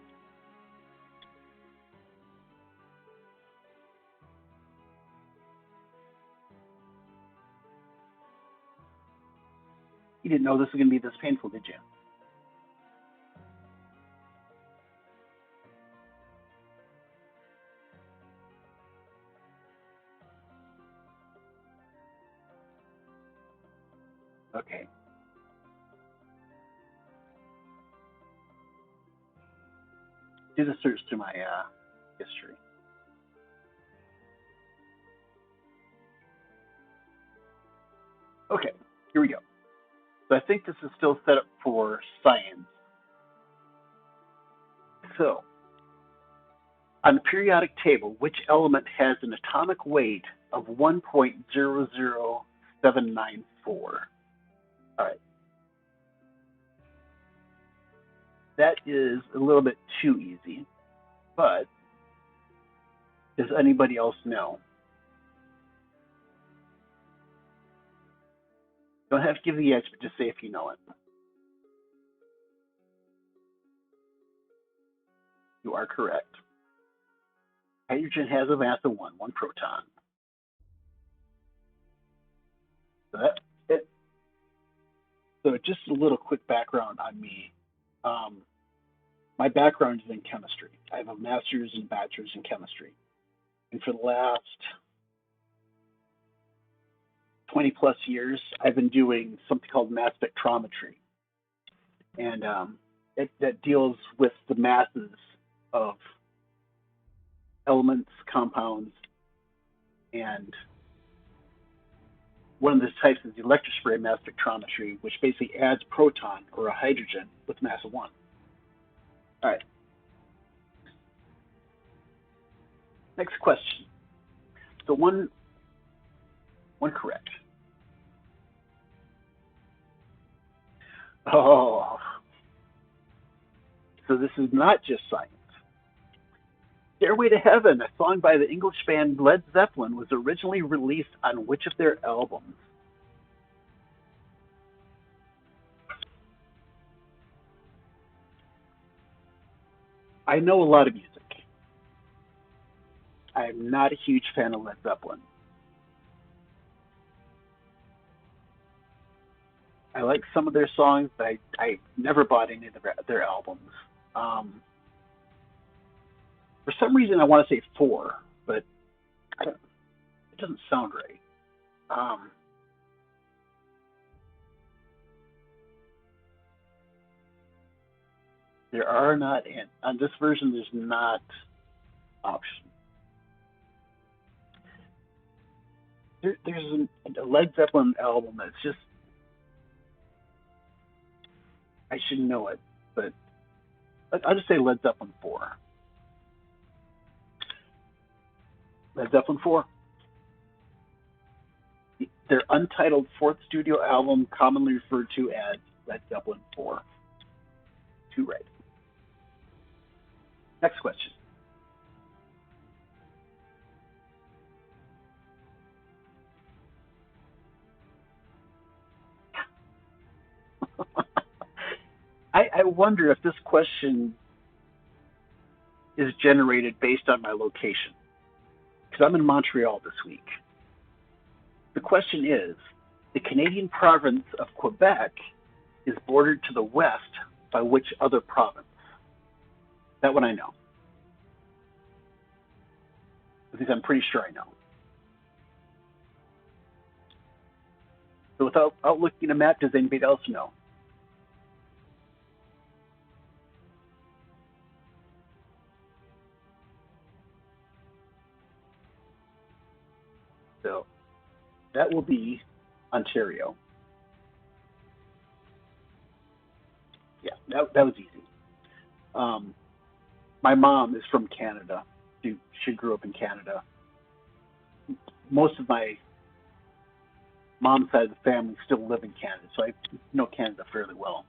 You didn't know this was going to be this painful, did you? Okay. Do the search through my history. Okay, here we go. So I think this is still set up for science. So, on the periodic table, which element has an atomic weight of 1.00794? All right. That is a little bit too easy, but does anybody else know? Don't have to give the answer, but just say if you know it. You are correct. Hydrogen has a mass of one proton. So that's it. So just a little quick background on me. My background is in chemistry. I have a master's and bachelor's in chemistry. And for the last 20 plus years, I've been doing something called mass spectrometry. And that deals with the masses of elements, compounds, and one of the types is the electrospray mass spectrometry, which basically adds proton or a hydrogen with mass of 1. All right. Next question. So one correct. Oh, so this is not just science. Stairway to Heaven, a song by the English band Led Zeppelin, was originally released on which of their albums? I know a lot of music. I'm not a huge fan of Led Zeppelin. I like some of their songs, but I never bought any of their albums. For some reason, I want to say 4, but it doesn't sound right. There are not, on this version, there's not options. There's a Led Zeppelin album that's just, I should know it, but I'll just say Led Zeppelin 4. Led Zeppelin 4. Their untitled 4th studio album, commonly referred to as Led Zeppelin 4. 2 right. Next question. I wonder if this question is generated based on my location, because I'm in Montreal this week. The question is, the Canadian province of Quebec is bordered to the west by which other province? That one I know. Because I'm pretty sure I know. So without looking at a map, does anybody else know? So that will be Ontario. Yeah, that was easy. My mom is from Canada. She grew up in Canada. Most of my mom's side of the family still live in Canada, so I know Canada fairly well.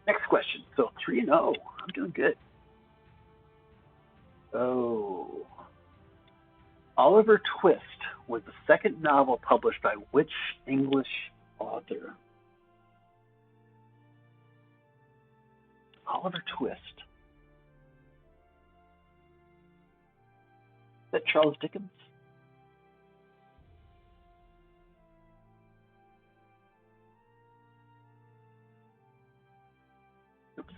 Next question. So 3-0. I'm doing good. Oh. Oliver Twist was the second novel published by which English author? Oliver Twist. Is that Charles Dickens? Oops.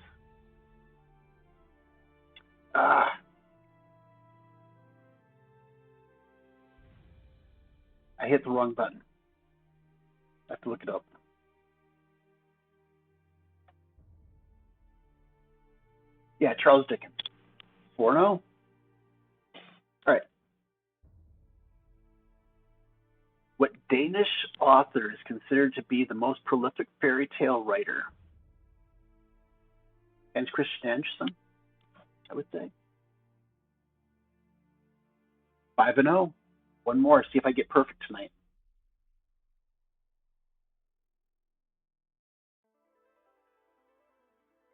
I hit the wrong button. I have to look it up. Yeah, Charles Dickens. 4-0. All right. What Danish author is considered to be the most prolific fairy tale writer? Hans Christian Andersen, I would say. 5-0. One more. See if I get perfect tonight.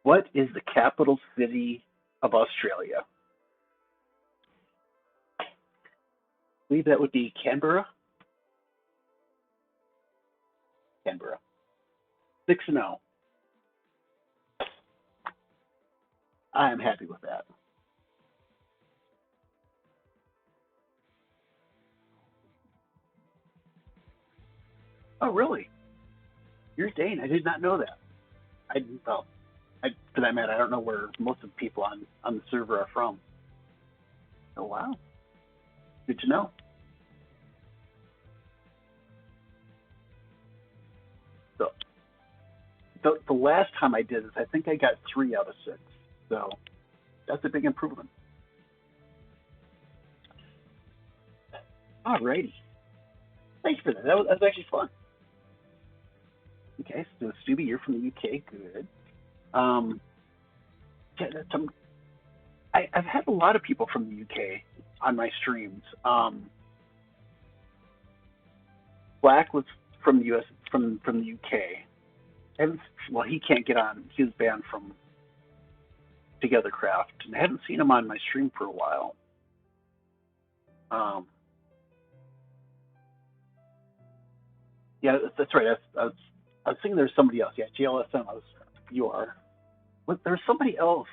What is the capital city of Australia? I believe that would be Canberra. Canberra. 6-0. I am happy with that. Oh, really? You're Dane. I did not know that. Well, for that matter, I don't know where most of the people on the server are from. Oh, wow. Good to know. So, the last time I did this, I think I got 3 out of 6. So, that's a big improvement. Alrighty. Thank you for that. That was actually fun. Okay, so Stubby, you're from the UK. Good. Yeah, I've had a lot of people from the UK on my streams. Black was from the US, from the UK. And well, he can't get on. He was banned from Togethercraft, and I haven't seen him on my stream for a while. Yeah, that's right. I was thinking there's somebody else. Yeah, GLSM. You are. There's somebody else.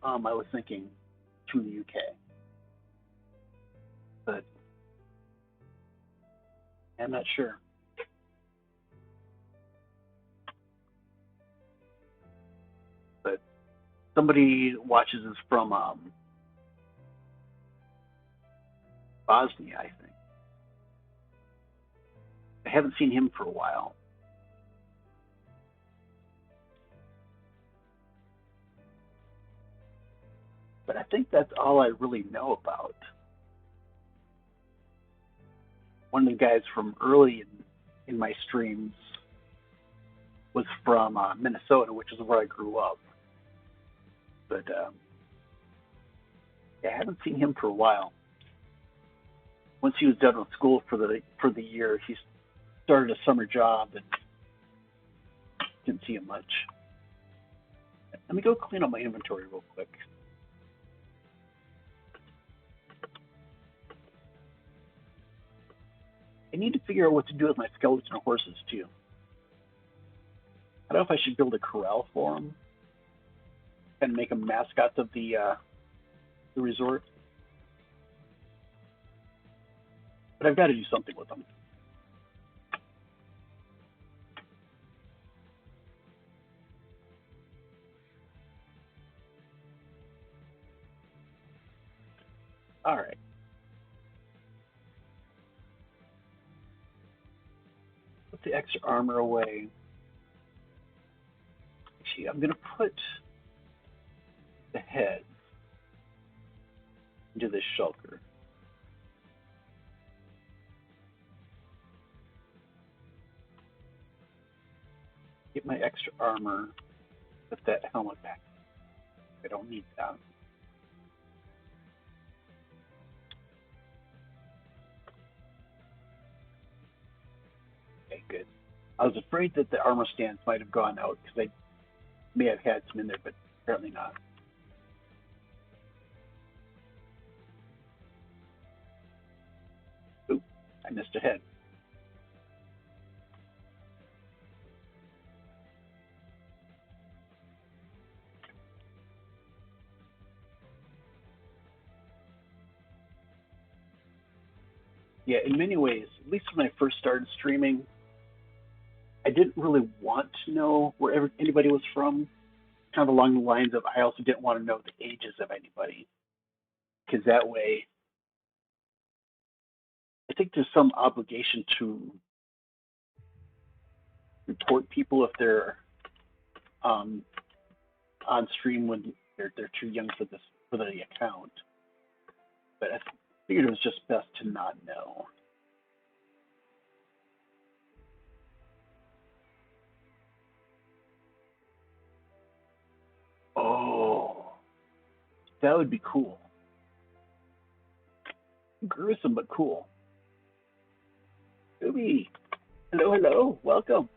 I was thinking from the UK, but I'm not sure. But somebody watches us from Bosnia, I think. I haven't seen him for a while. But I think that's all I really know about. One of the guys from early in my streams was from Minnesota, which is where I grew up. But yeah, I haven't seen him for a while. Once he was done with school for the year, he started a summer job and didn't see him much. Let me go clean up my inventory real quick. I need to figure out what to do with my skeleton horses too. I don't know if I should build a corral for them and make them mascots of the resort. But I've got to do something with them. All right. Put the extra armor away. Actually, I'm going to put the heads into this shulker. Get my extra armor. Put that helmet back. I don't need that. Okay, good. I was afraid that the armor stands might have gone out because I may have had some in there, but apparently not. Oop, I missed a head. Yeah, in many ways, at least when I first started streaming, I didn't really want to know where anybody was from. Kind of along the lines of, I also didn't want to know the ages of anybody, because that way, I think there's some obligation to report people if they're on stream when they're too young for the account. But I figured it was just best to not know. Oh, that would be cool. Gruesome but cool. Ubi, hello, welcome.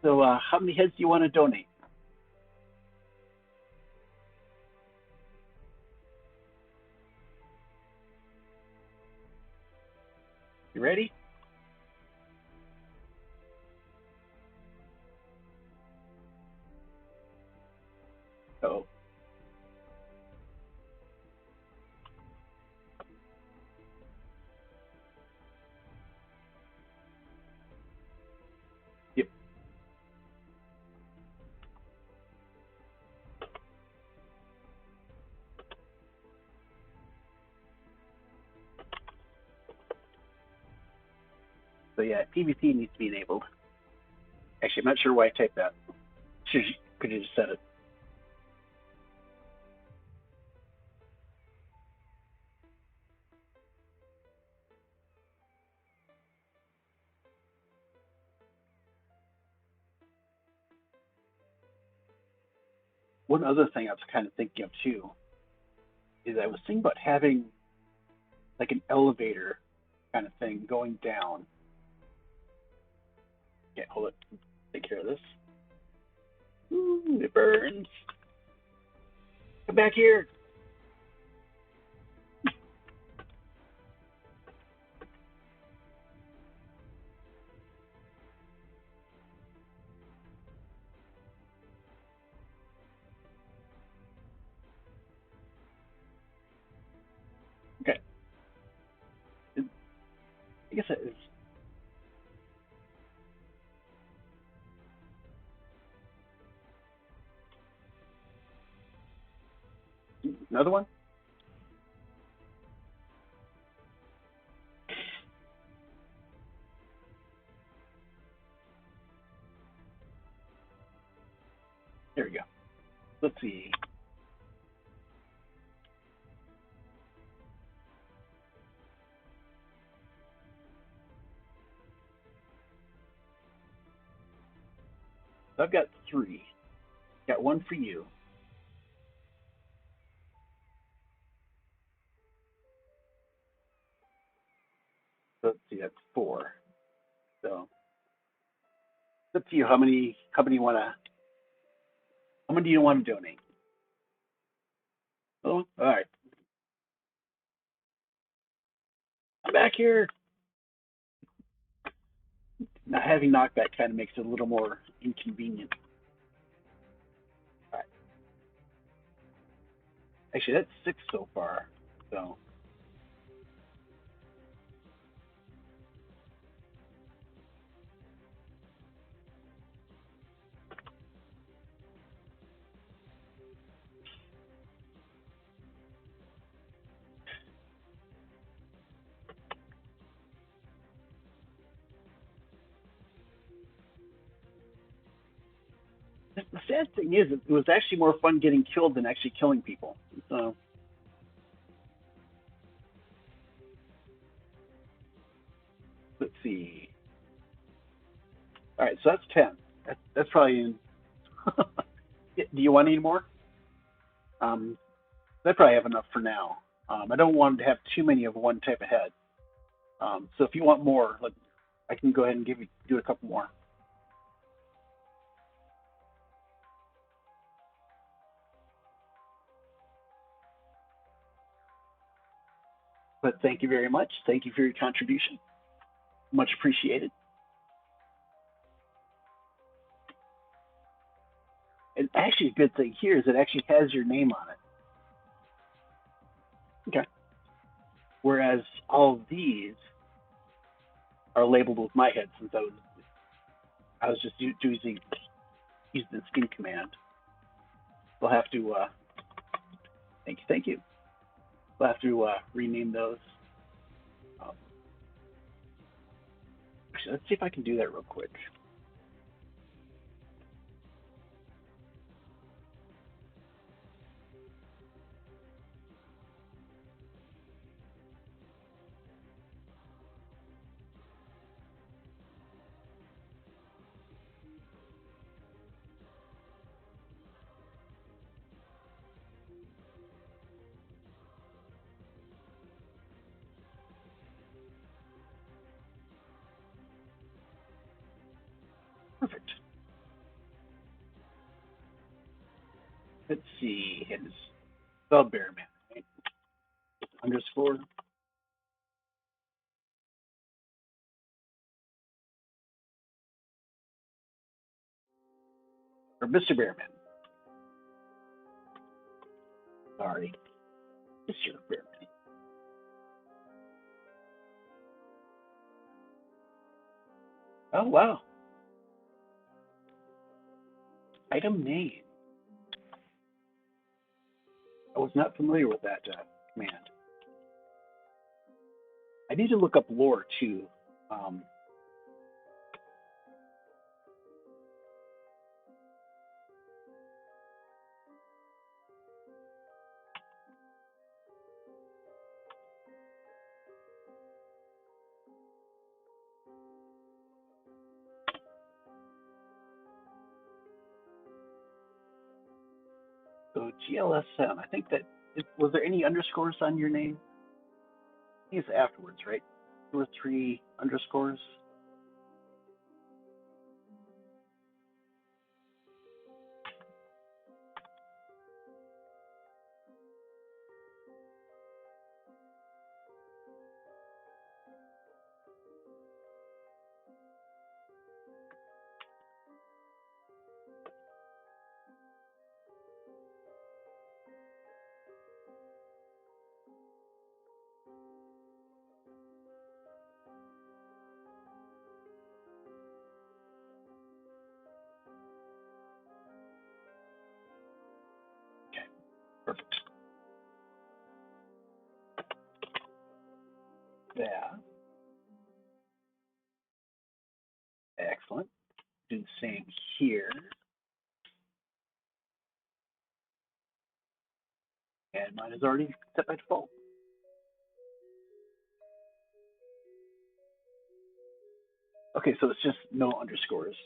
So, how many heads do you want to donate? You ready? Oh. Yep. So yeah, PvP needs to be enabled. Actually, I'm not sure why I typed that. Could you just said it? One other thing I was kind of thinking of too is I was thinking about having like an elevator kind of thing going down. Okay, hold it. Take care of this. Ooh, it burns. Come back here. Okay. I guess that is another one. There we go. Let's see. I've got three. Got one for you. So let's see, that's four. So it's up to you. How many do you want to donate? Oh, all right. I'm back here. Not having knockback kind of makes it a little more inconvenient. All right. Actually, that's six so far. So the sad thing is, it was actually more fun getting killed than actually killing people. So let's see. All right, so that's 10. That's probably in. Do you want any more? Um, I probably have enough for now. I don't want to have too many of one type of head. So if you want more, I can go ahead and do a couple more. But thank you very much. Thank you for your contribution. Much appreciated. And actually, a good thing here is it actually has your name on it. Okay. Whereas all of these are labeled with my head since I was just using the skin command. We'll have to thank you. We'll have to rename those. Um, actually, let's see if I can do that real quick. Perfect. Let's see. His spell bear man. Right? Underscore Or Mr. Bearman. Sorry. Mr. Bearman. Oh, wow. Item name. I was not familiar with that command. I need to look up lore too. So GLSM. I think that was there any underscores on your name? I think it's afterwards, right? 2 or 3 underscores. Okay, perfect. Yeah. Excellent. Do the same here. And mine is already set by default. Okay, so it's just no underscores.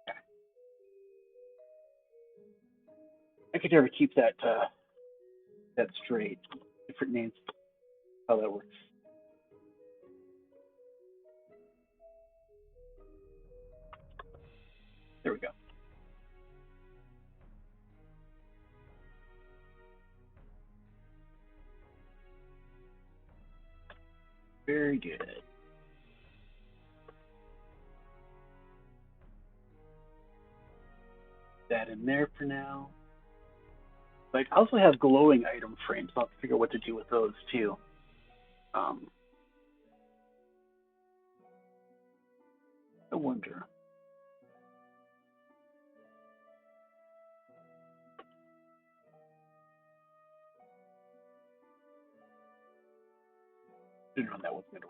Okay. I could never keep that straight. Different names, how that works. There we go. Very good. That in there for now. But I also have glowing item frames. I'll have to figure out what to do with those too. I wonder. Didn't know that was middle.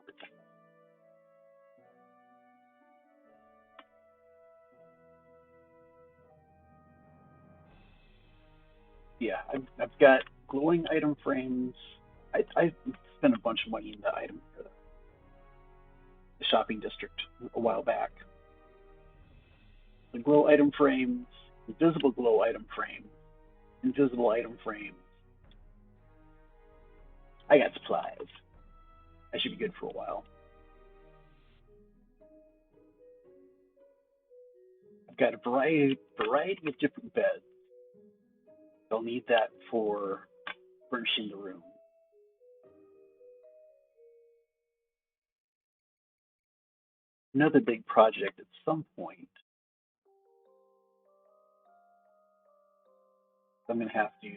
Yeah, I've got glowing item frames. I spent a bunch of money in the the shopping district a while back. The glow item frames, invisible glow item frames, invisible item frames. I got supplies. I should be good for a while. I've got a variety of different beds. I'll need that for furnishing the room. Another big project at some point. I'm going to have to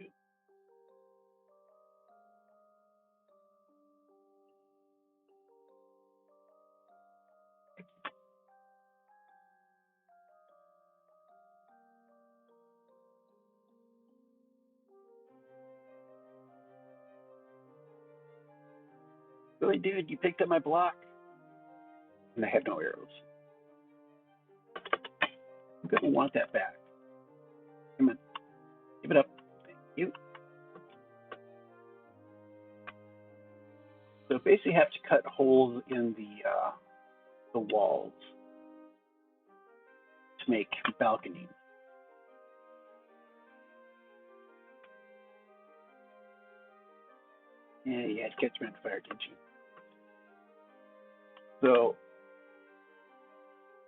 really, dude, you picked up my block? And I have no arrows. I'm going to want that back. Come on. Give it up. Thank you. So basically have to cut holes in the walls to make balconies. Yeah, you had to catch me on fire, didn't you? So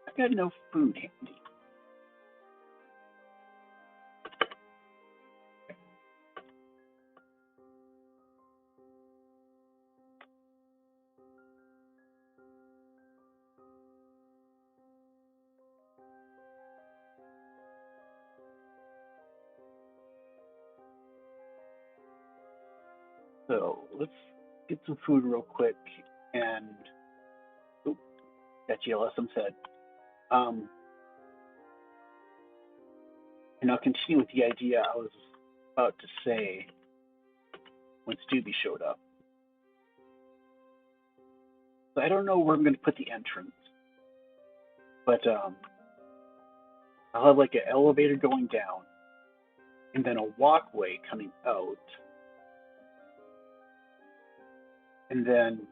I've got no food handy. So let's get some food real quick and oop, got GLSM's head. And I'll continue with the idea I was about to say when Stubby showed up. So I don't know where I'm going to put the entrance, but I'll have like an elevator going down and then a walkway coming out. And then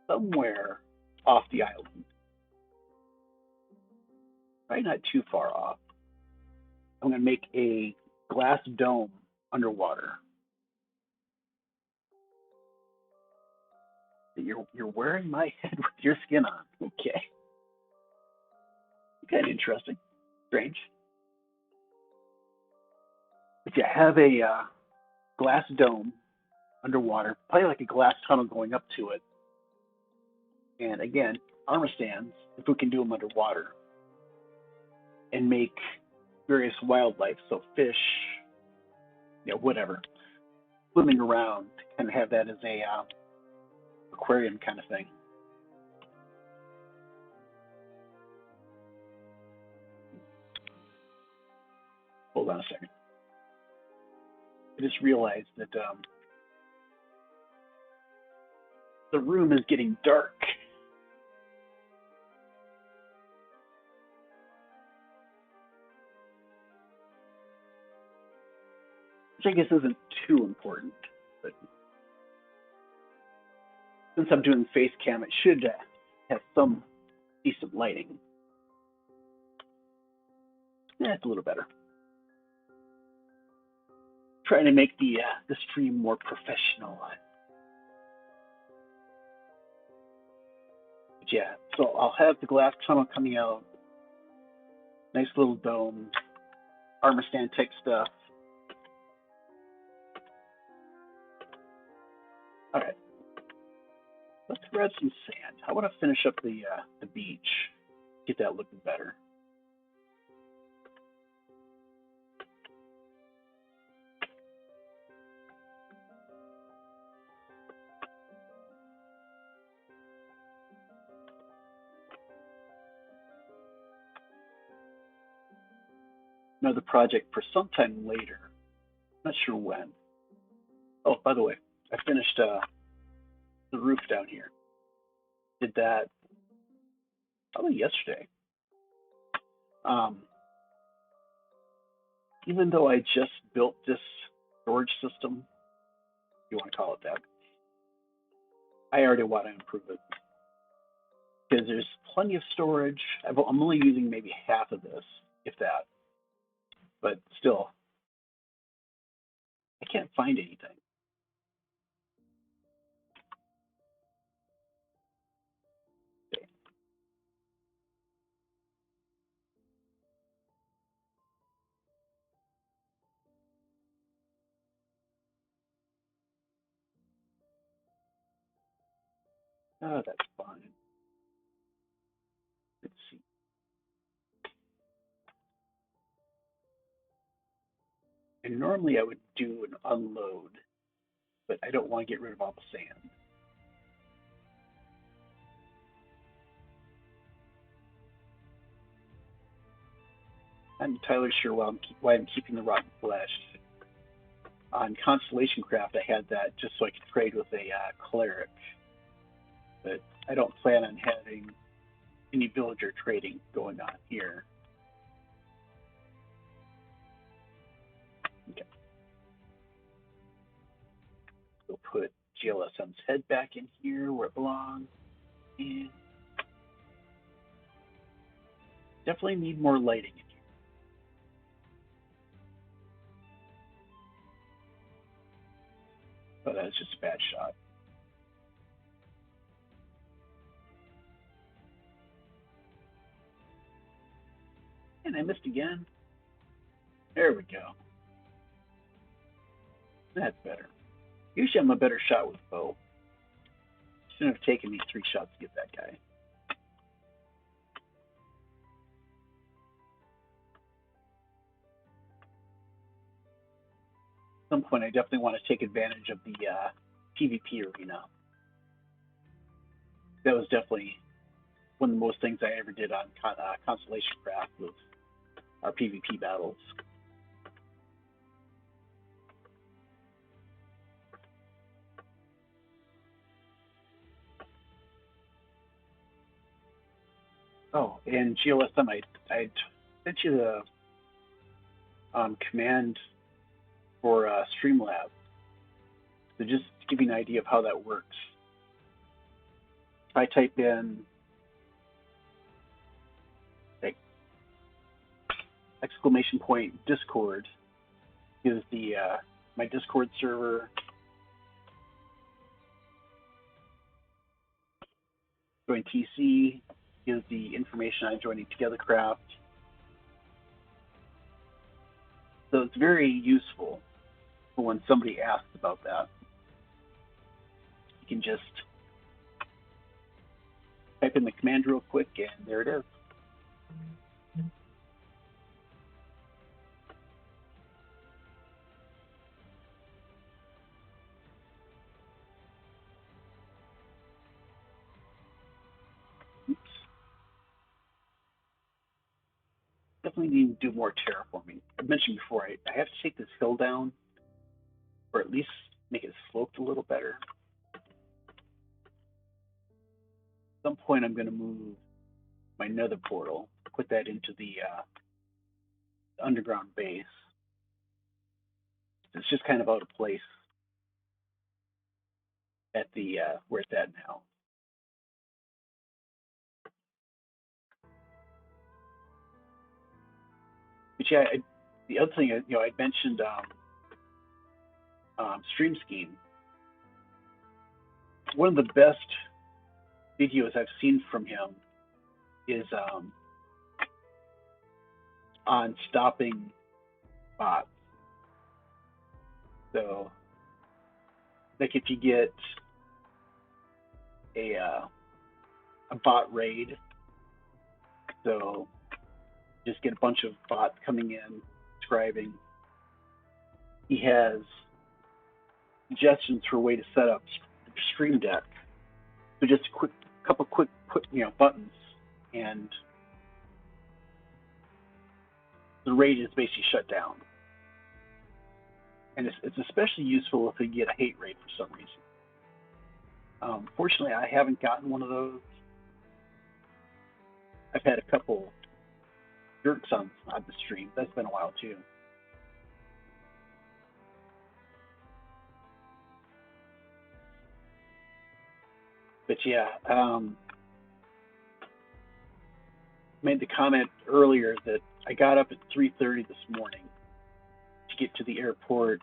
somewhere off the island, probably not too far off, I'm going to make a glass dome underwater. You're wearing my head with your skin on. Okay. Kind of interesting. Strange. But you have a glass dome underwater, probably like a glass tunnel going up to it. And again, armor stands, if we can do them underwater, and make various wildlife, so fish, whatever, swimming around, to kind of have that as a aquarium kind of thing. Hold on a second. I just realized that the room is getting dark. Which I guess isn't too important, but since I'm doing face cam, it should have some decent lighting. It's a little better. Trying to make the stream more professional. But yeah, so I'll have the glass tunnel coming out. Nice little dome, armor stand type stuff. All right, let's grab some sand. I want to finish up the beach, get that looking better. Another project for sometime later. Not sure when. Oh, by the way, I finished the roof down here. Did that probably yesterday. Even though I just built this storage system, if you want to call it that, I already want to improve it. Because there's plenty of storage. I'm only using maybe half of this, if that. But still, I can't find anything. Okay. Oh, that's fine. Let's see. And normally I would do an unload, but I don't want to get rid of all the sand. I'm not entirely sure why I'm keeping the rotten flesh. On Constellation Craft, I had that just so I could trade with a cleric, but I don't plan on having any villager trading going on here. Okay. We'll put GLSM's head back in here where it belongs. And definitely need more lighting in here. Oh, that was just a bad shot. And I missed again. There we go. That's better. Usually I'm a better shot with bow. Shouldn't have taken me 3 shots to get that guy. At some point, I definitely want to take advantage of the PvP arena. That was definitely one of the most things I ever did on Constellation Craft was our PvP battles. Oh, and GLSM, I sent you the command for Streamlabs. So just to give you an idea of how that works. If I type in like exclamation point Discord, is the my Discord server. Join TC is the information on joining TogetherCraft. So it's very useful for when somebody asks about that. You can just type in the command real quick, and there it is. Oops. Definitely need to do more terraforming. I mentioned before, I have to take this hill down, or at least make it sloped a little better. At some point, I'm going to move my nether portal, put that into the underground base. It's just kind of out of place at the where it's at now. But yeah, the other thing, I mentioned Stream Scheme. One of the best videos I've seen from him is on stopping bots. So, like if you get a bot raid, so just get a bunch of bots coming in, subscribing. He has suggestions for a way to set up Stream Deck. So just a couple quick buttons, and the raid is basically shut down. And it's especially useful if you get a hate raid for some reason. Fortunately, I haven't gotten one of those. I've had a couple jerks on the stream. That's been a while too. But yeah, made the comment earlier that I got up at 3:30 this morning to get to the airport,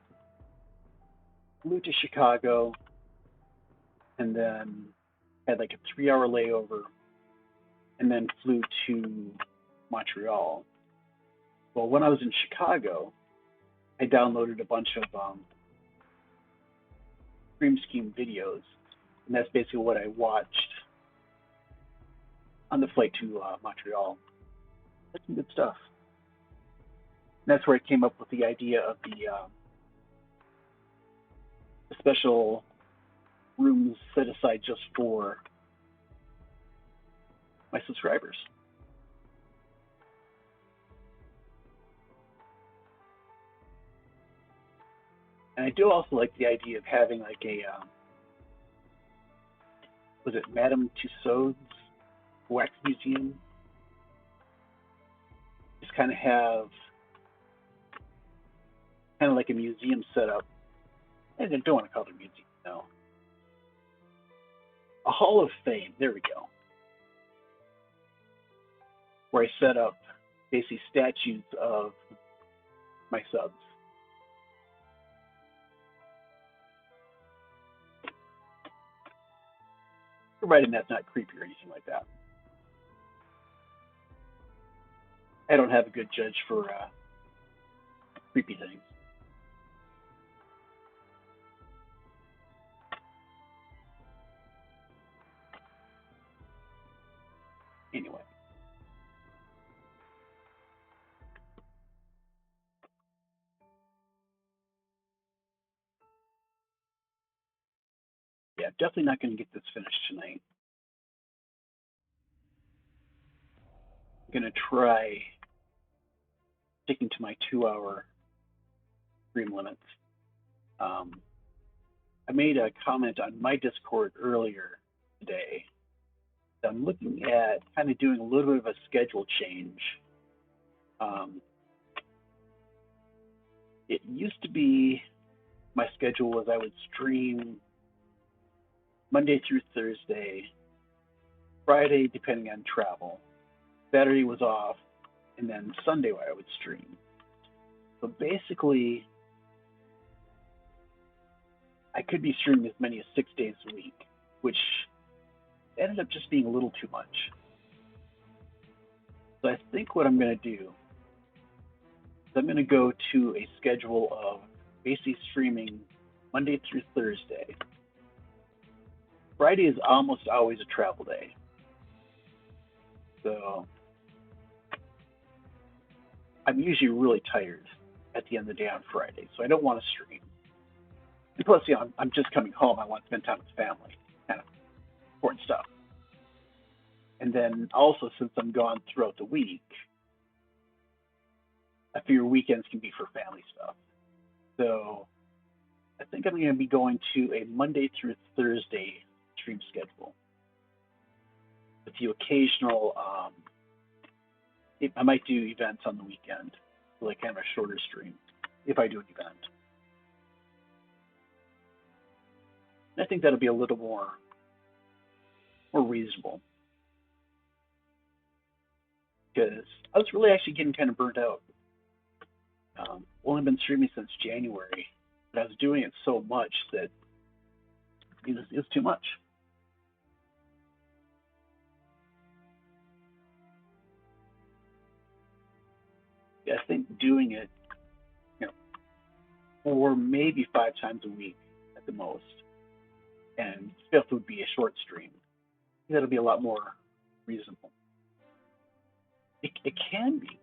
flew to Chicago, and then had like a 3-hour layover, and then flew to Montreal. Well, when I was in Chicago, I downloaded a bunch of Stream Scheme videos, and that's basically what I watched on the flight to Montreal. That's some good stuff. And that's where I came up with the idea of the special rooms set aside just for my subscribers. And I do also like the idea of having like a, was it Madame Tussauds Wax Museum? Just kind of have kind of like a museum setup. I don't want to call it a museum, no. A Hall of Fame, there we go. Where I set up basically statues of my subs. Provided that's not creepy or anything like that. I don't have a good judge for creepy things. Anyway. yeah, definitely not going to get this finished tonight. I'm going to try sticking to my 2 hour stream limits. I made a comment on my Discord earlier today. I'm looking at kind of doing a little bit of a schedule change. It used to be my schedule was I would stream Monday through Thursday, Friday depending on travel, Saturday was off, and then Sunday I would stream. So basically, I could be streaming as many as 6 days a week, which ended up just being a little too much. So I think what I'm going to do is I'm going to go to a schedule of basically streaming Monday through Thursday. Friday is almost always a travel day. So I'm usually really tired at the end of the day on Friday, so I don't want to stream. And plus, you know, I'm just coming home. I want to spend time with family, kind of important stuff. And then also, since I'm gone throughout the week, I figure weekends can be for family stuff. So I think I'm going to be going to a Monday through Thursday stream schedule with the occasional. I might do events on the weekend, like kind of a shorter stream if I do an event. And I think that'll be a little more reasonable, because I was really actually getting kind of burnt out. Only been streaming since January, but I was doing it so much that it was too much. Yeah, I think doing it, you know, 4 maybe 5 times a week at the most, and fifth would be a short stream. That'll be a lot more reasonable. It can be.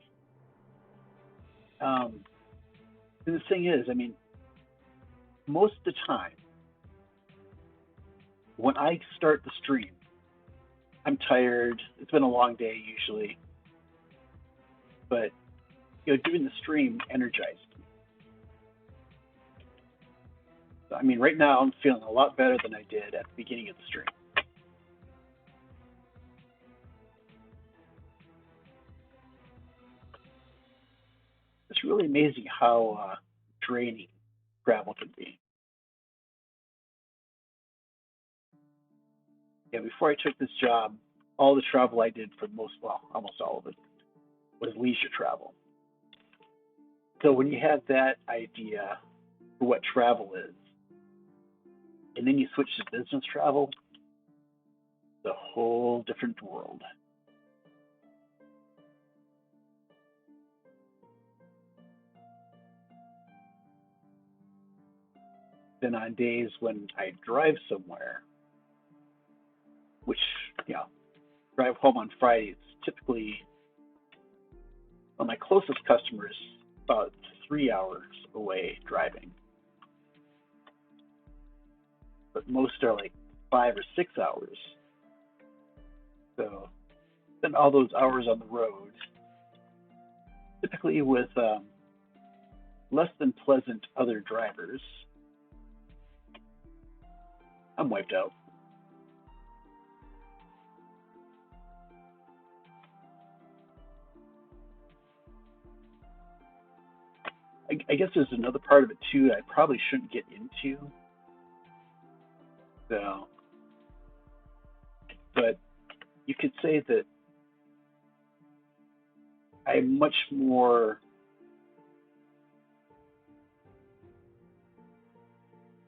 And the thing is, I mean, most of the time, when I start the stream, I'm tired. It's been a long day usually, but you know, doing the stream energized me. So, I mean, right now I'm feeling a lot better than I did at the beginning of the stream. It's really amazing how draining travel can be. Yeah, before I took this job, all the travel I did for almost all of it, was leisure travel. So when you have that idea for what travel is, and then you switch to business travel, it's a whole different world. Then on days when I drive somewhere, which, you know, drive home on Friday, it's typically, well, my closest customer is about 3 hours away driving. But most are like 5 or 6 hours. So then all those hours on the road, typically with less than pleasant other drivers, I'm wiped out. I guess there's another part of it too that I probably shouldn't get into. So, but you could say that I'm much more,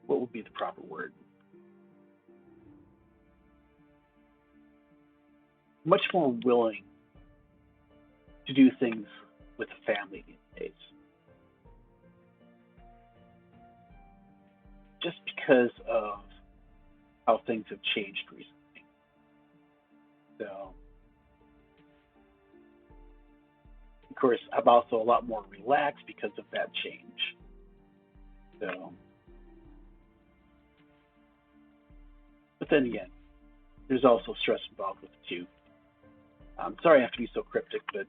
what would be the proper word? Much more willing to do things with the family these days. Just because of how things have changed recently. So, of course, I'm also a lot more relaxed because of that change. So, then again, there's also stress involved with it too. I'm sorry I have to be so cryptic, but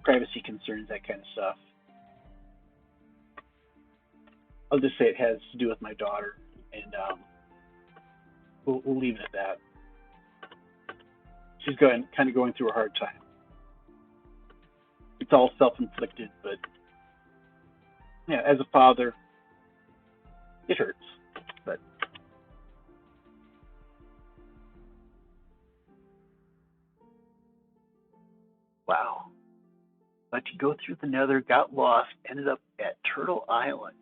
privacy concerns, that kind of stuff. I'll just say it has to do with my daughter, and we'll leave it at that. She's kind of going through a hard time. It's all self-inflicted, but yeah, as a father, it hurts. But wow, but to go through the Nether, got lost, ended up at Turtle Island,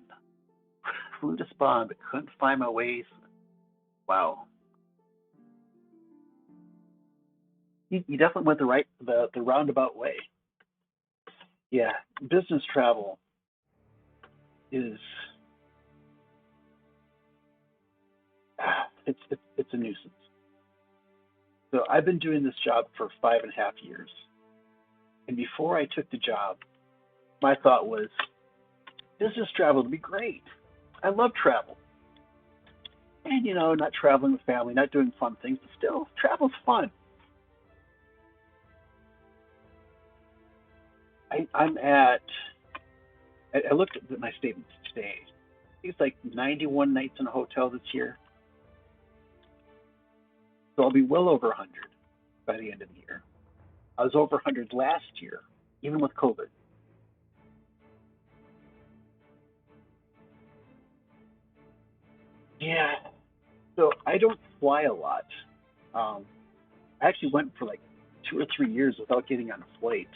flew to Spawn, but couldn't find my way. Wow, you definitely went the roundabout way. Yeah, business travel is it's a nuisance. So I've been doing this job for 5.5 years, and before I took the job, my thought was business travel would be great. I love travel, and not traveling with family, not doing fun things, but still, travel's fun. I'm at. I looked at my statements today. I think it's like 91 nights in a hotel this year. So I'll be well over 100 by the end of the year. I was over 100 last year, even with COVID. Yeah. So I don't fly a lot. Um, I actually went for like 2 or 3 years without getting on a flight.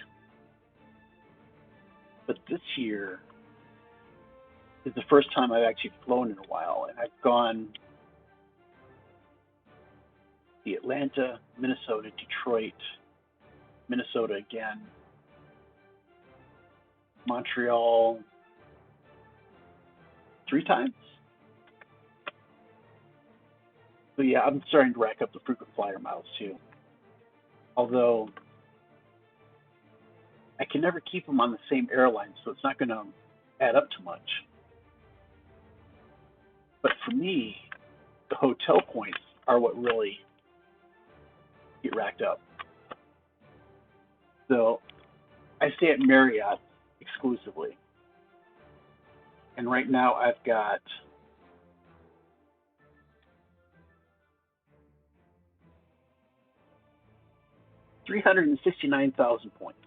But this year is the first time I've actually flown in a while, and I've gone to Atlanta, Minnesota, Detroit, Minnesota again, Montreal 3 times. So yeah, I'm starting to rack up the frequent flyer miles too. Although I can never keep them on the same airline, so it's not going to add up too much. But for me, the hotel points are what really get racked up. So I stay at Marriott exclusively, and right now I've got 369,000 points.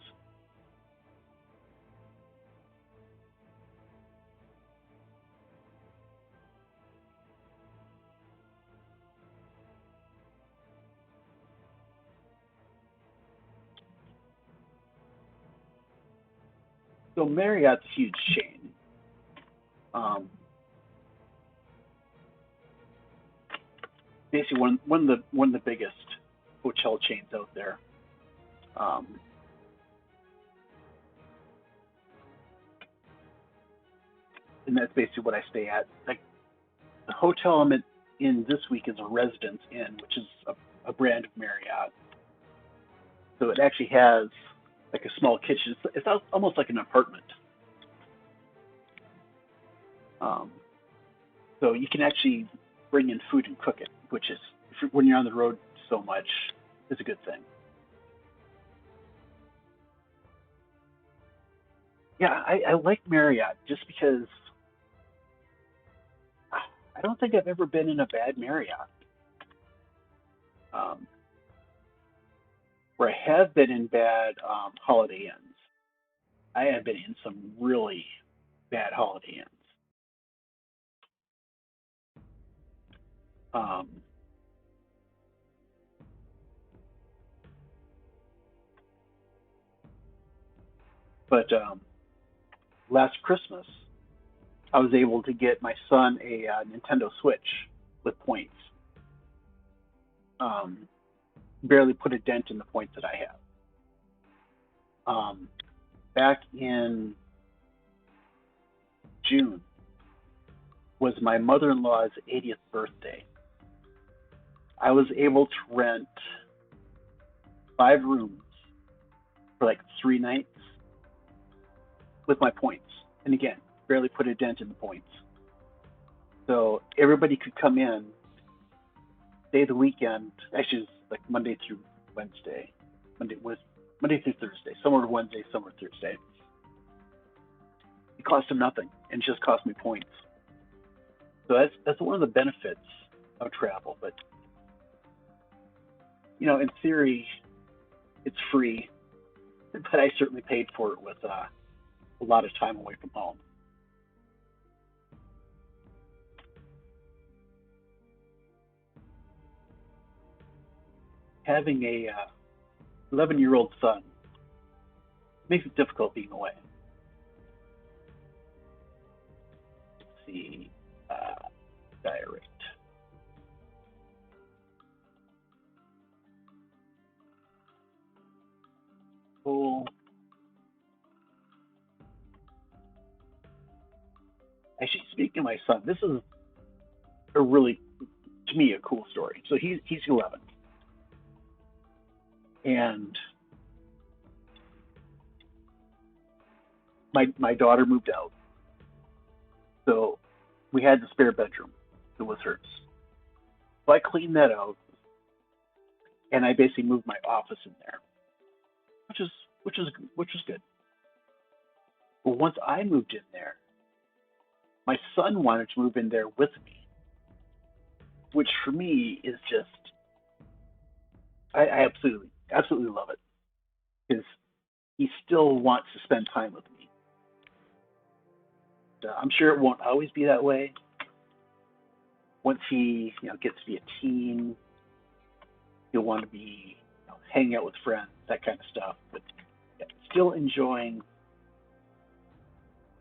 So Marriott's a huge chain. Um, Basically, one of the biggest hotel chains out there. Um, and that's basically what I stay at. Like the hotel I'm in this week is a Residence Inn, which is a brand of Marriott. So it actually has like a small kitchen. It's almost like an apartment. Um, so you can actually bring in food and cook it, which is when you're on the road so much, is a good thing. Yeah, I like Marriott just because I don't think I've ever been in a bad Marriott. Um, where I have been in bad Holiday Inns, I have been in some really bad Holiday Inns. Um, but last Christmas, I was able to get my son a Nintendo Switch with points. Um, Barely put a dent in the points that I have. Um, Back in June was my mother-in-law's 80th birthday. I was able to rent 5 rooms for like 3 nights with my points. And again, barely put a dent in the points. So everybody could come in, stay the weekend. Actually, it's like Monday through Wednesday. Monday through Thursday. Some were Wednesday, some were Thursday. It cost them nothing, and just cost me points. So that's one of the benefits of travel. But in theory, it's free, but I certainly paid for it with a lot of time away from home. Having a 11-year-old son makes it difficult being away. Let's see, direct. Cool. Actually, speaking of my son, this is a really, to me, a cool story. So he's 11, and my daughter moved out, so we had the spare bedroom that was hers. So I cleaned that out, and I basically moved my office in there, which is which is good. But once I moved in there, my son wanted to move in there with me, which for me is just I absolutely love it because he still wants to spend time with me. I'm sure it won't always be that way. Once he gets to be a teen, he'll want to be hanging out with friends, that kind of stuff. But yeah, still enjoying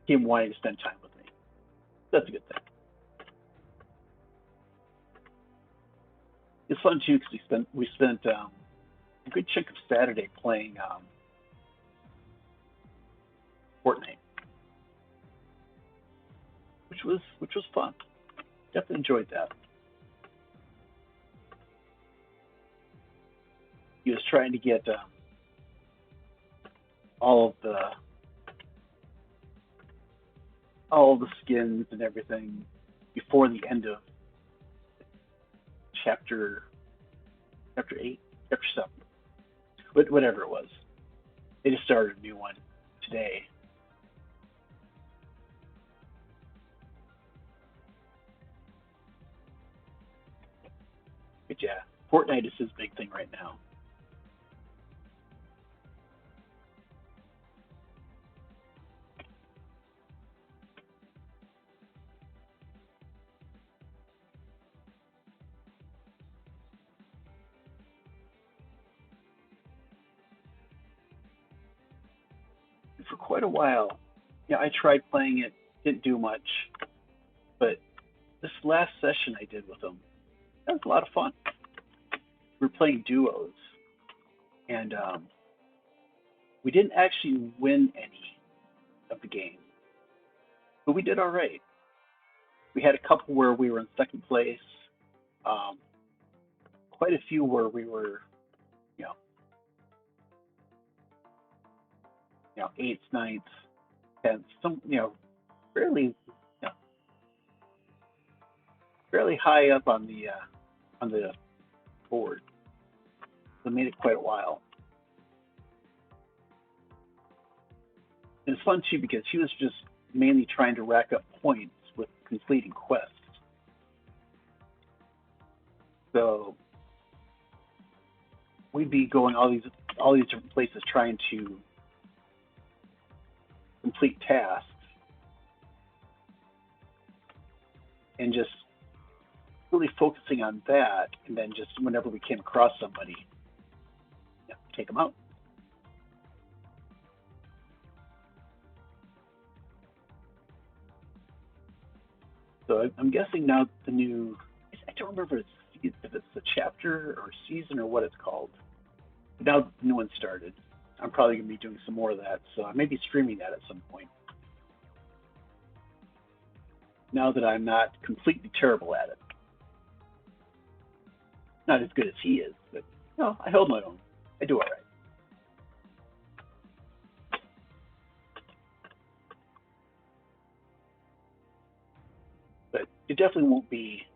him wanting to spend time with me. That's a good thing. It's fun too because we spent a good chunk of Saturday playing Fortnite, which was fun. Definitely enjoyed that. He was trying to get all of the all of the skins and everything before the end of chapter chapter 8, chapter 7, whatever it was. They just started a new one today. But yeah, Fortnite is his big thing right now. And for quite a while, yeah, I tried playing it, didn't do much, but this last session I did with him, that was a lot of fun. We were playing duos, and we didn't actually win any of the games, but we did all right. We had a couple where we were in second place, um, quite a few where we were, you know, eighths, ninths, tenths, some, fairly, fairly high up on the board. So it made it quite a while. And it's fun too because he was just mainly trying to rack up points with completing quests. So we'd be going all these different places trying to complete tasks and just really focusing on that, and then just whenever we came across somebody, take them out. So I'm guessing now the new, I don't remember if it's a chapter or season or what it's called. But now the new one started. I'm probably going to be doing some more of that, so I may be streaming that at some point. Now that I'm not completely terrible at it. Not as good as he is, but I hold my own. I do all right. But it definitely won't be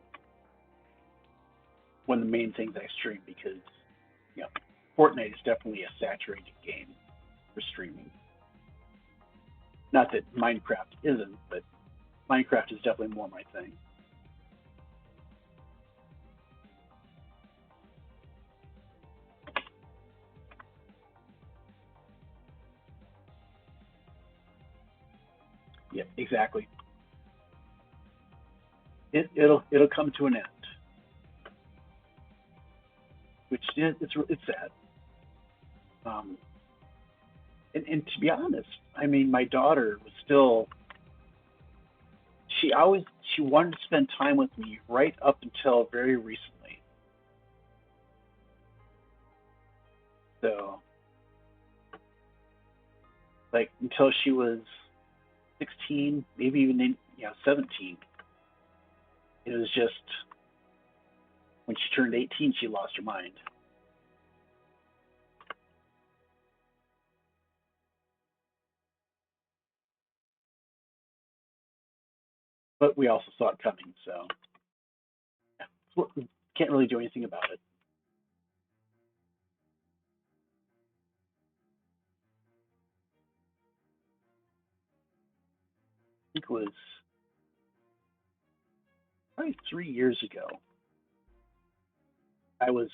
one of the main things I stream because you know Fortnite is definitely a saturated game for streaming. Not that Minecraft isn't, but Minecraft is definitely more my thing. Yep, exactly. It'll come to an end, which is it's sad. Um, and to be honest, I mean, my daughter was still she always she wanted to spend time with me right up until very recently. So like until she was 16, maybe even 17. It was just when she turned 18, she lost her mind. But we also saw it coming, so yeah, we can't really do anything about it. I think it was probably 3 years ago. I was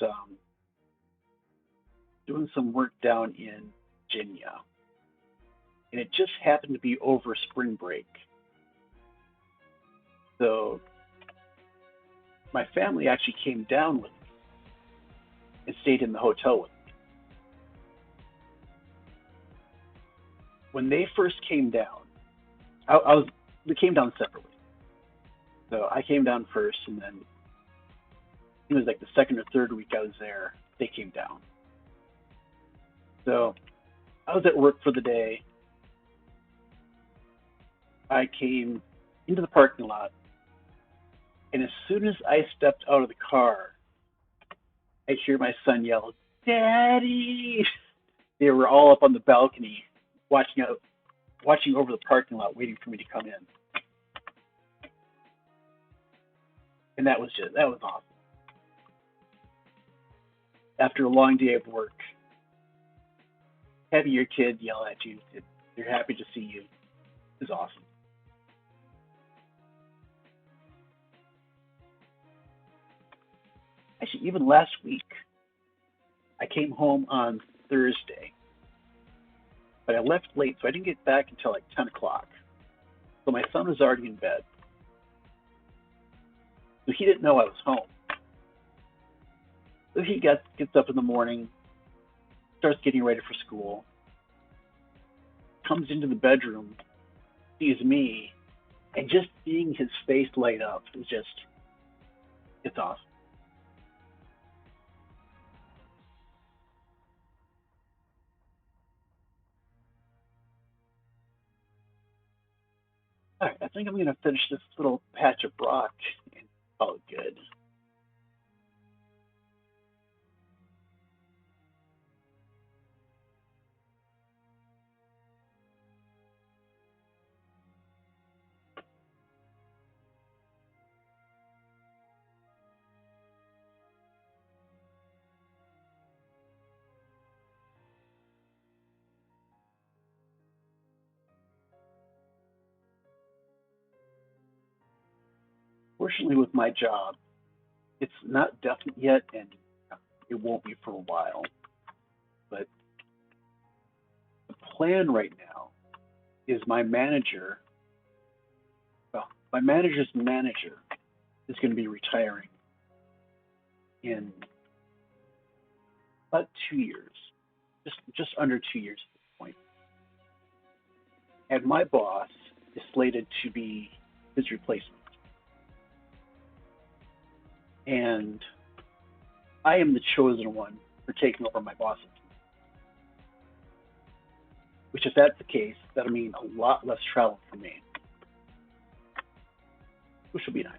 doing some work down in Virginia, and it just happened to be over spring break. So my family actually came down with me and stayed in the hotel with me. When they first came down, I was we came down separately. So I came down first, and then it was like the second or third week I was there, they came down. So I was at work for the day. I came into the parking lot, and as soon as I stepped out of the car, I hear my son yell, "Daddy!" They were all up on the balcony, watching out, watching over the parking lot, waiting for me to come in, and that was awesome. After a long day of work, having your kid yell at you, they're happy to see you, is awesome. Actually, even last week, I came home on Thursday, but I left late, so I didn't get back until like 10 o'clock. So my son was already in bed, so he didn't know I was home. So he gets up in the morning, starts getting ready for school, comes into the bedroom, sees me, and just seeing his face light up is just, it's awesome. All right, I think I'm going to finish this little patch of rock and call it good. Fortunately, with my job, it's not definite yet, and it won't be for a while. But the plan right now is my manager's manager is going to be retiring in about 2 years, just under 2 years at this point. And my boss is slated to be his replacement. And I am the chosen one for taking over my boss's. Which, if that's the case, that'll mean a lot less travel for me, which will be nice.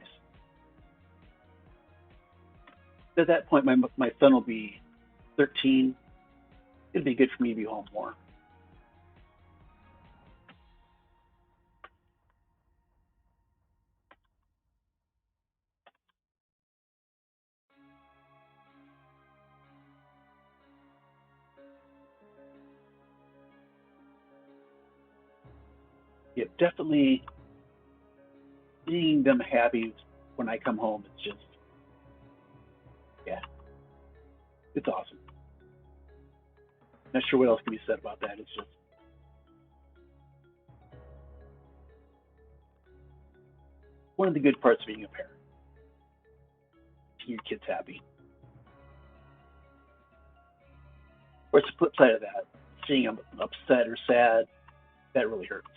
At that point, my son will be 13. It'd be good for me to be home more. Yeah, definitely seeing them happy when I come home, it's just, yeah, it's awesome. Not sure what else can be said about that. It's just one of the good parts of being a parent. Seeing your kids happy. Or it's the flip side of that, seeing them upset or sad, that really hurts.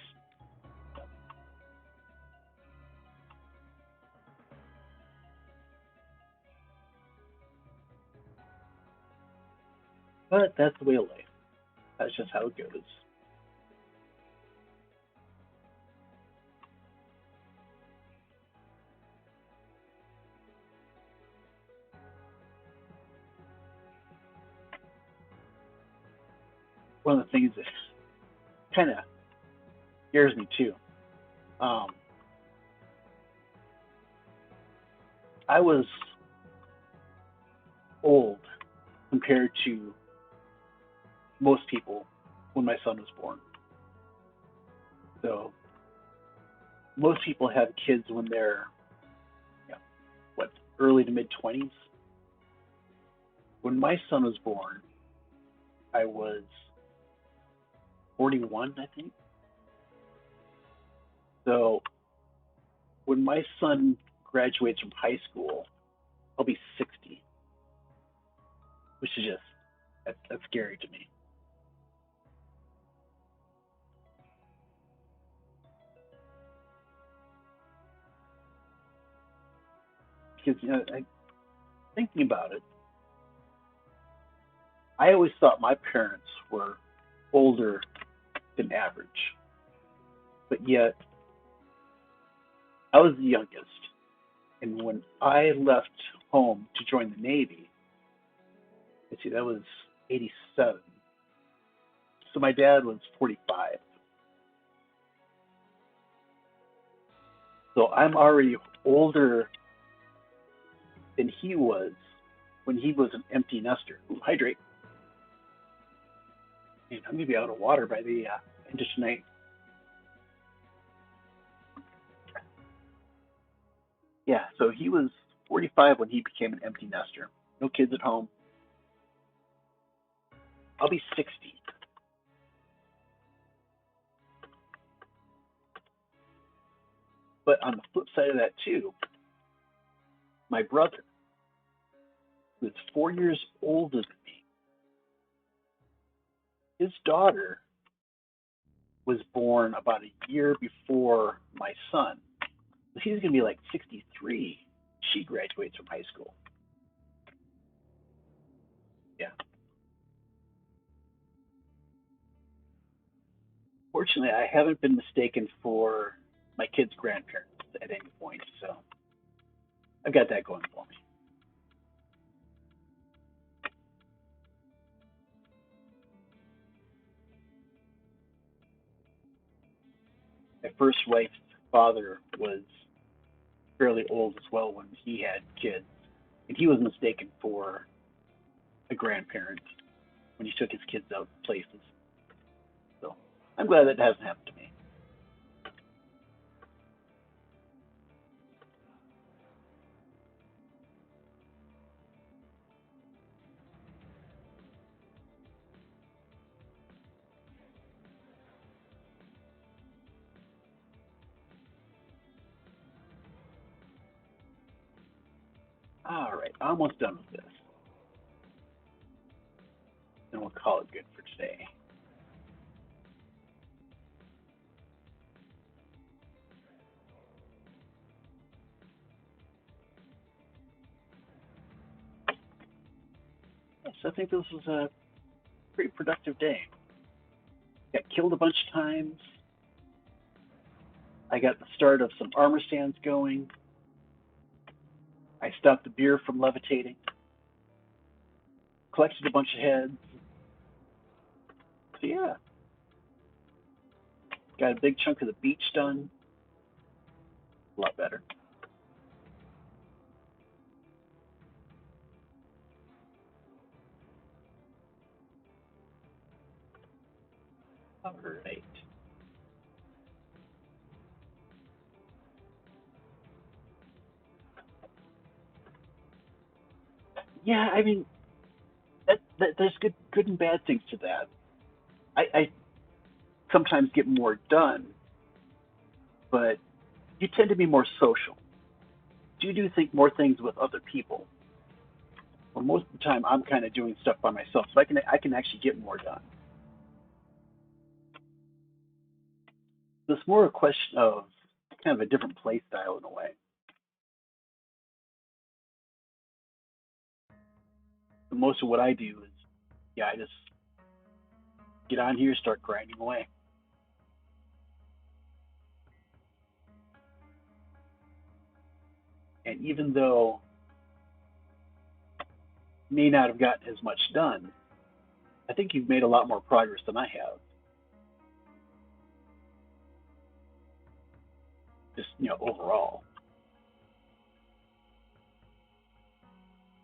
But that's the way of life. That's just how it goes. One of the things that kind of scares me too. Um, I was old compared to most people when my son was born. So most people have kids when they're, you know, what, early to mid 20s. When my son was born, I was 41, I think. So when my son graduates from high school, I'll be 60, which is just that's scary to me. Because thinking about it, I always thought my parents were older than average, but yet I was the youngest. And when I left home to join the Navy, let's see, that was 87. So my dad was 45. So I'm already older than he was when he was an empty nester. Ooh, hydrate. Man, I'm going to be out of water by the end of tonight. Yeah, so he was 45 when he became an empty nester. No kids at home. I'll be 60. But on the flip side of that, too, my brother, who's 4 years older than me, his daughter was born about a year before my son. He's going to be like 63. She graduates from high school. Yeah. Fortunately, I haven't been mistaken for my kid's grandparents at any point, so I've got that going for me. My first wife's father was fairly old as well when he had kids, and he was mistaken for a grandparent when he took his kids out places. So I'm glad that hasn't happened to me. All right, almost done with this, and we'll call it good for today. Yes, I think this was a pretty productive day. Got killed a bunch of times. I got the start of some armor stands going. I stopped the beer from levitating. Collected a bunch of heads. So yeah, got a big chunk of the beach done. A lot better. All right. yeah, I mean, there's good and bad things to that. I sometimes get more done, but you tend to be more social. You do think more things with other people. Well, most of the time, I'm kind of doing stuff by myself, so I can actually get more done. So it's more a question of kind of a different play style in a way. But most of what I do is, yeah, I just get on here, start grinding away. And even though you may not have gotten as much done, I think you've made a lot more progress than I have. Just overall.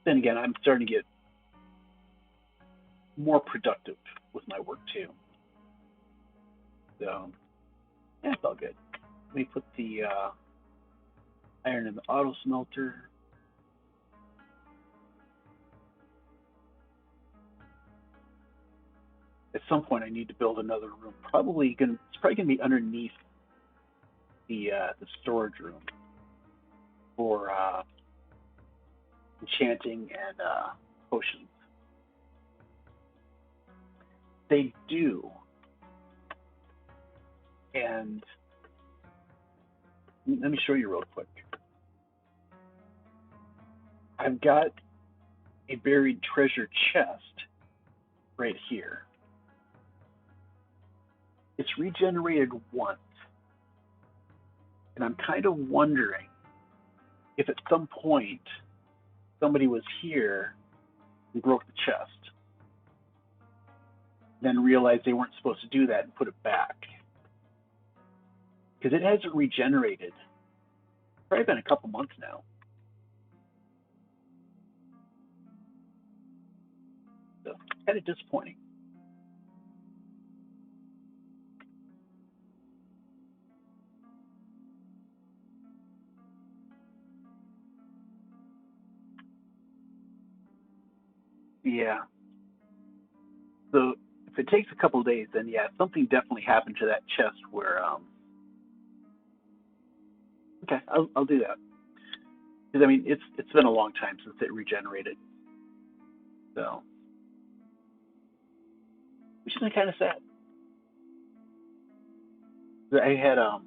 Then again, I'm starting to get more productive with my work too. So yeah, it's all good. Let me put the iron in the auto smelter. At some point, I need to build another room. It's probably gonna be underneath the storage room for enchanting and potions. They do, and let me show you real quick. I've got a buried treasure chest right here. It's regenerated once, and I'm kind of wondering if at some point somebody was here and broke the chest, then realized they weren't supposed to do that and put it back. Because it hasn't regenerated. It's probably been a couple months now. So kind of disappointing. Yeah. So if it takes a couple of days, then yeah, something definitely happened to that chest where okay, I'll do that. Because I mean it's been a long time since it regenerated. So which is kind of sad. I had I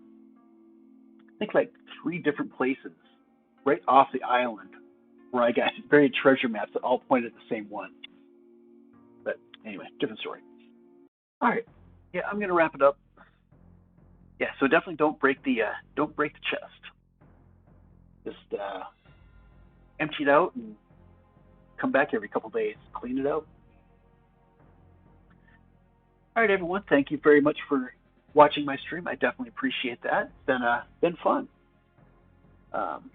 think like three different places right off the island where I got buried treasure maps that all pointed at the same one. But anyway, different story. All right. Yeah, I'm gonna wrap it up. Yeah, so definitely don't break the chest. Just empty it out and come back every couple of days, clean it out. All right, everyone. Thank you very much for watching my stream. I definitely appreciate that. It's been fun. Um,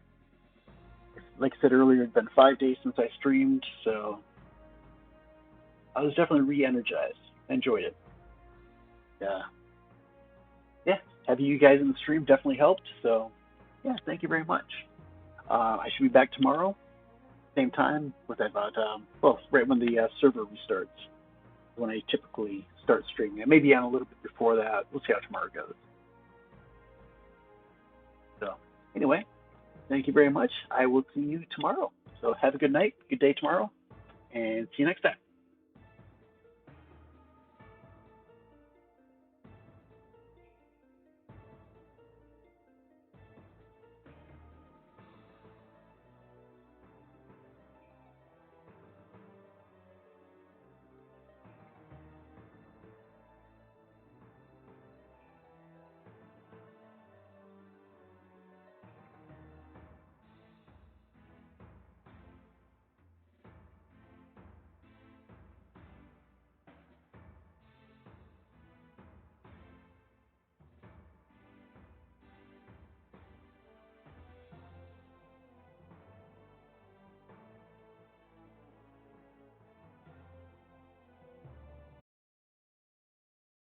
like I said earlier, it's been 5 days since I streamed, so I was definitely re-energized. I enjoyed it. Yeah, yeah. Having you guys in the stream definitely helped. So yeah, thank you very much. I should be back tomorrow, same time, with about well, right when the server restarts, when I typically start streaming. I may be on a little bit before that. We'll see how tomorrow goes. So anyway, thank you very much. I will see you tomorrow. So have a good night, good day tomorrow, and see you next time.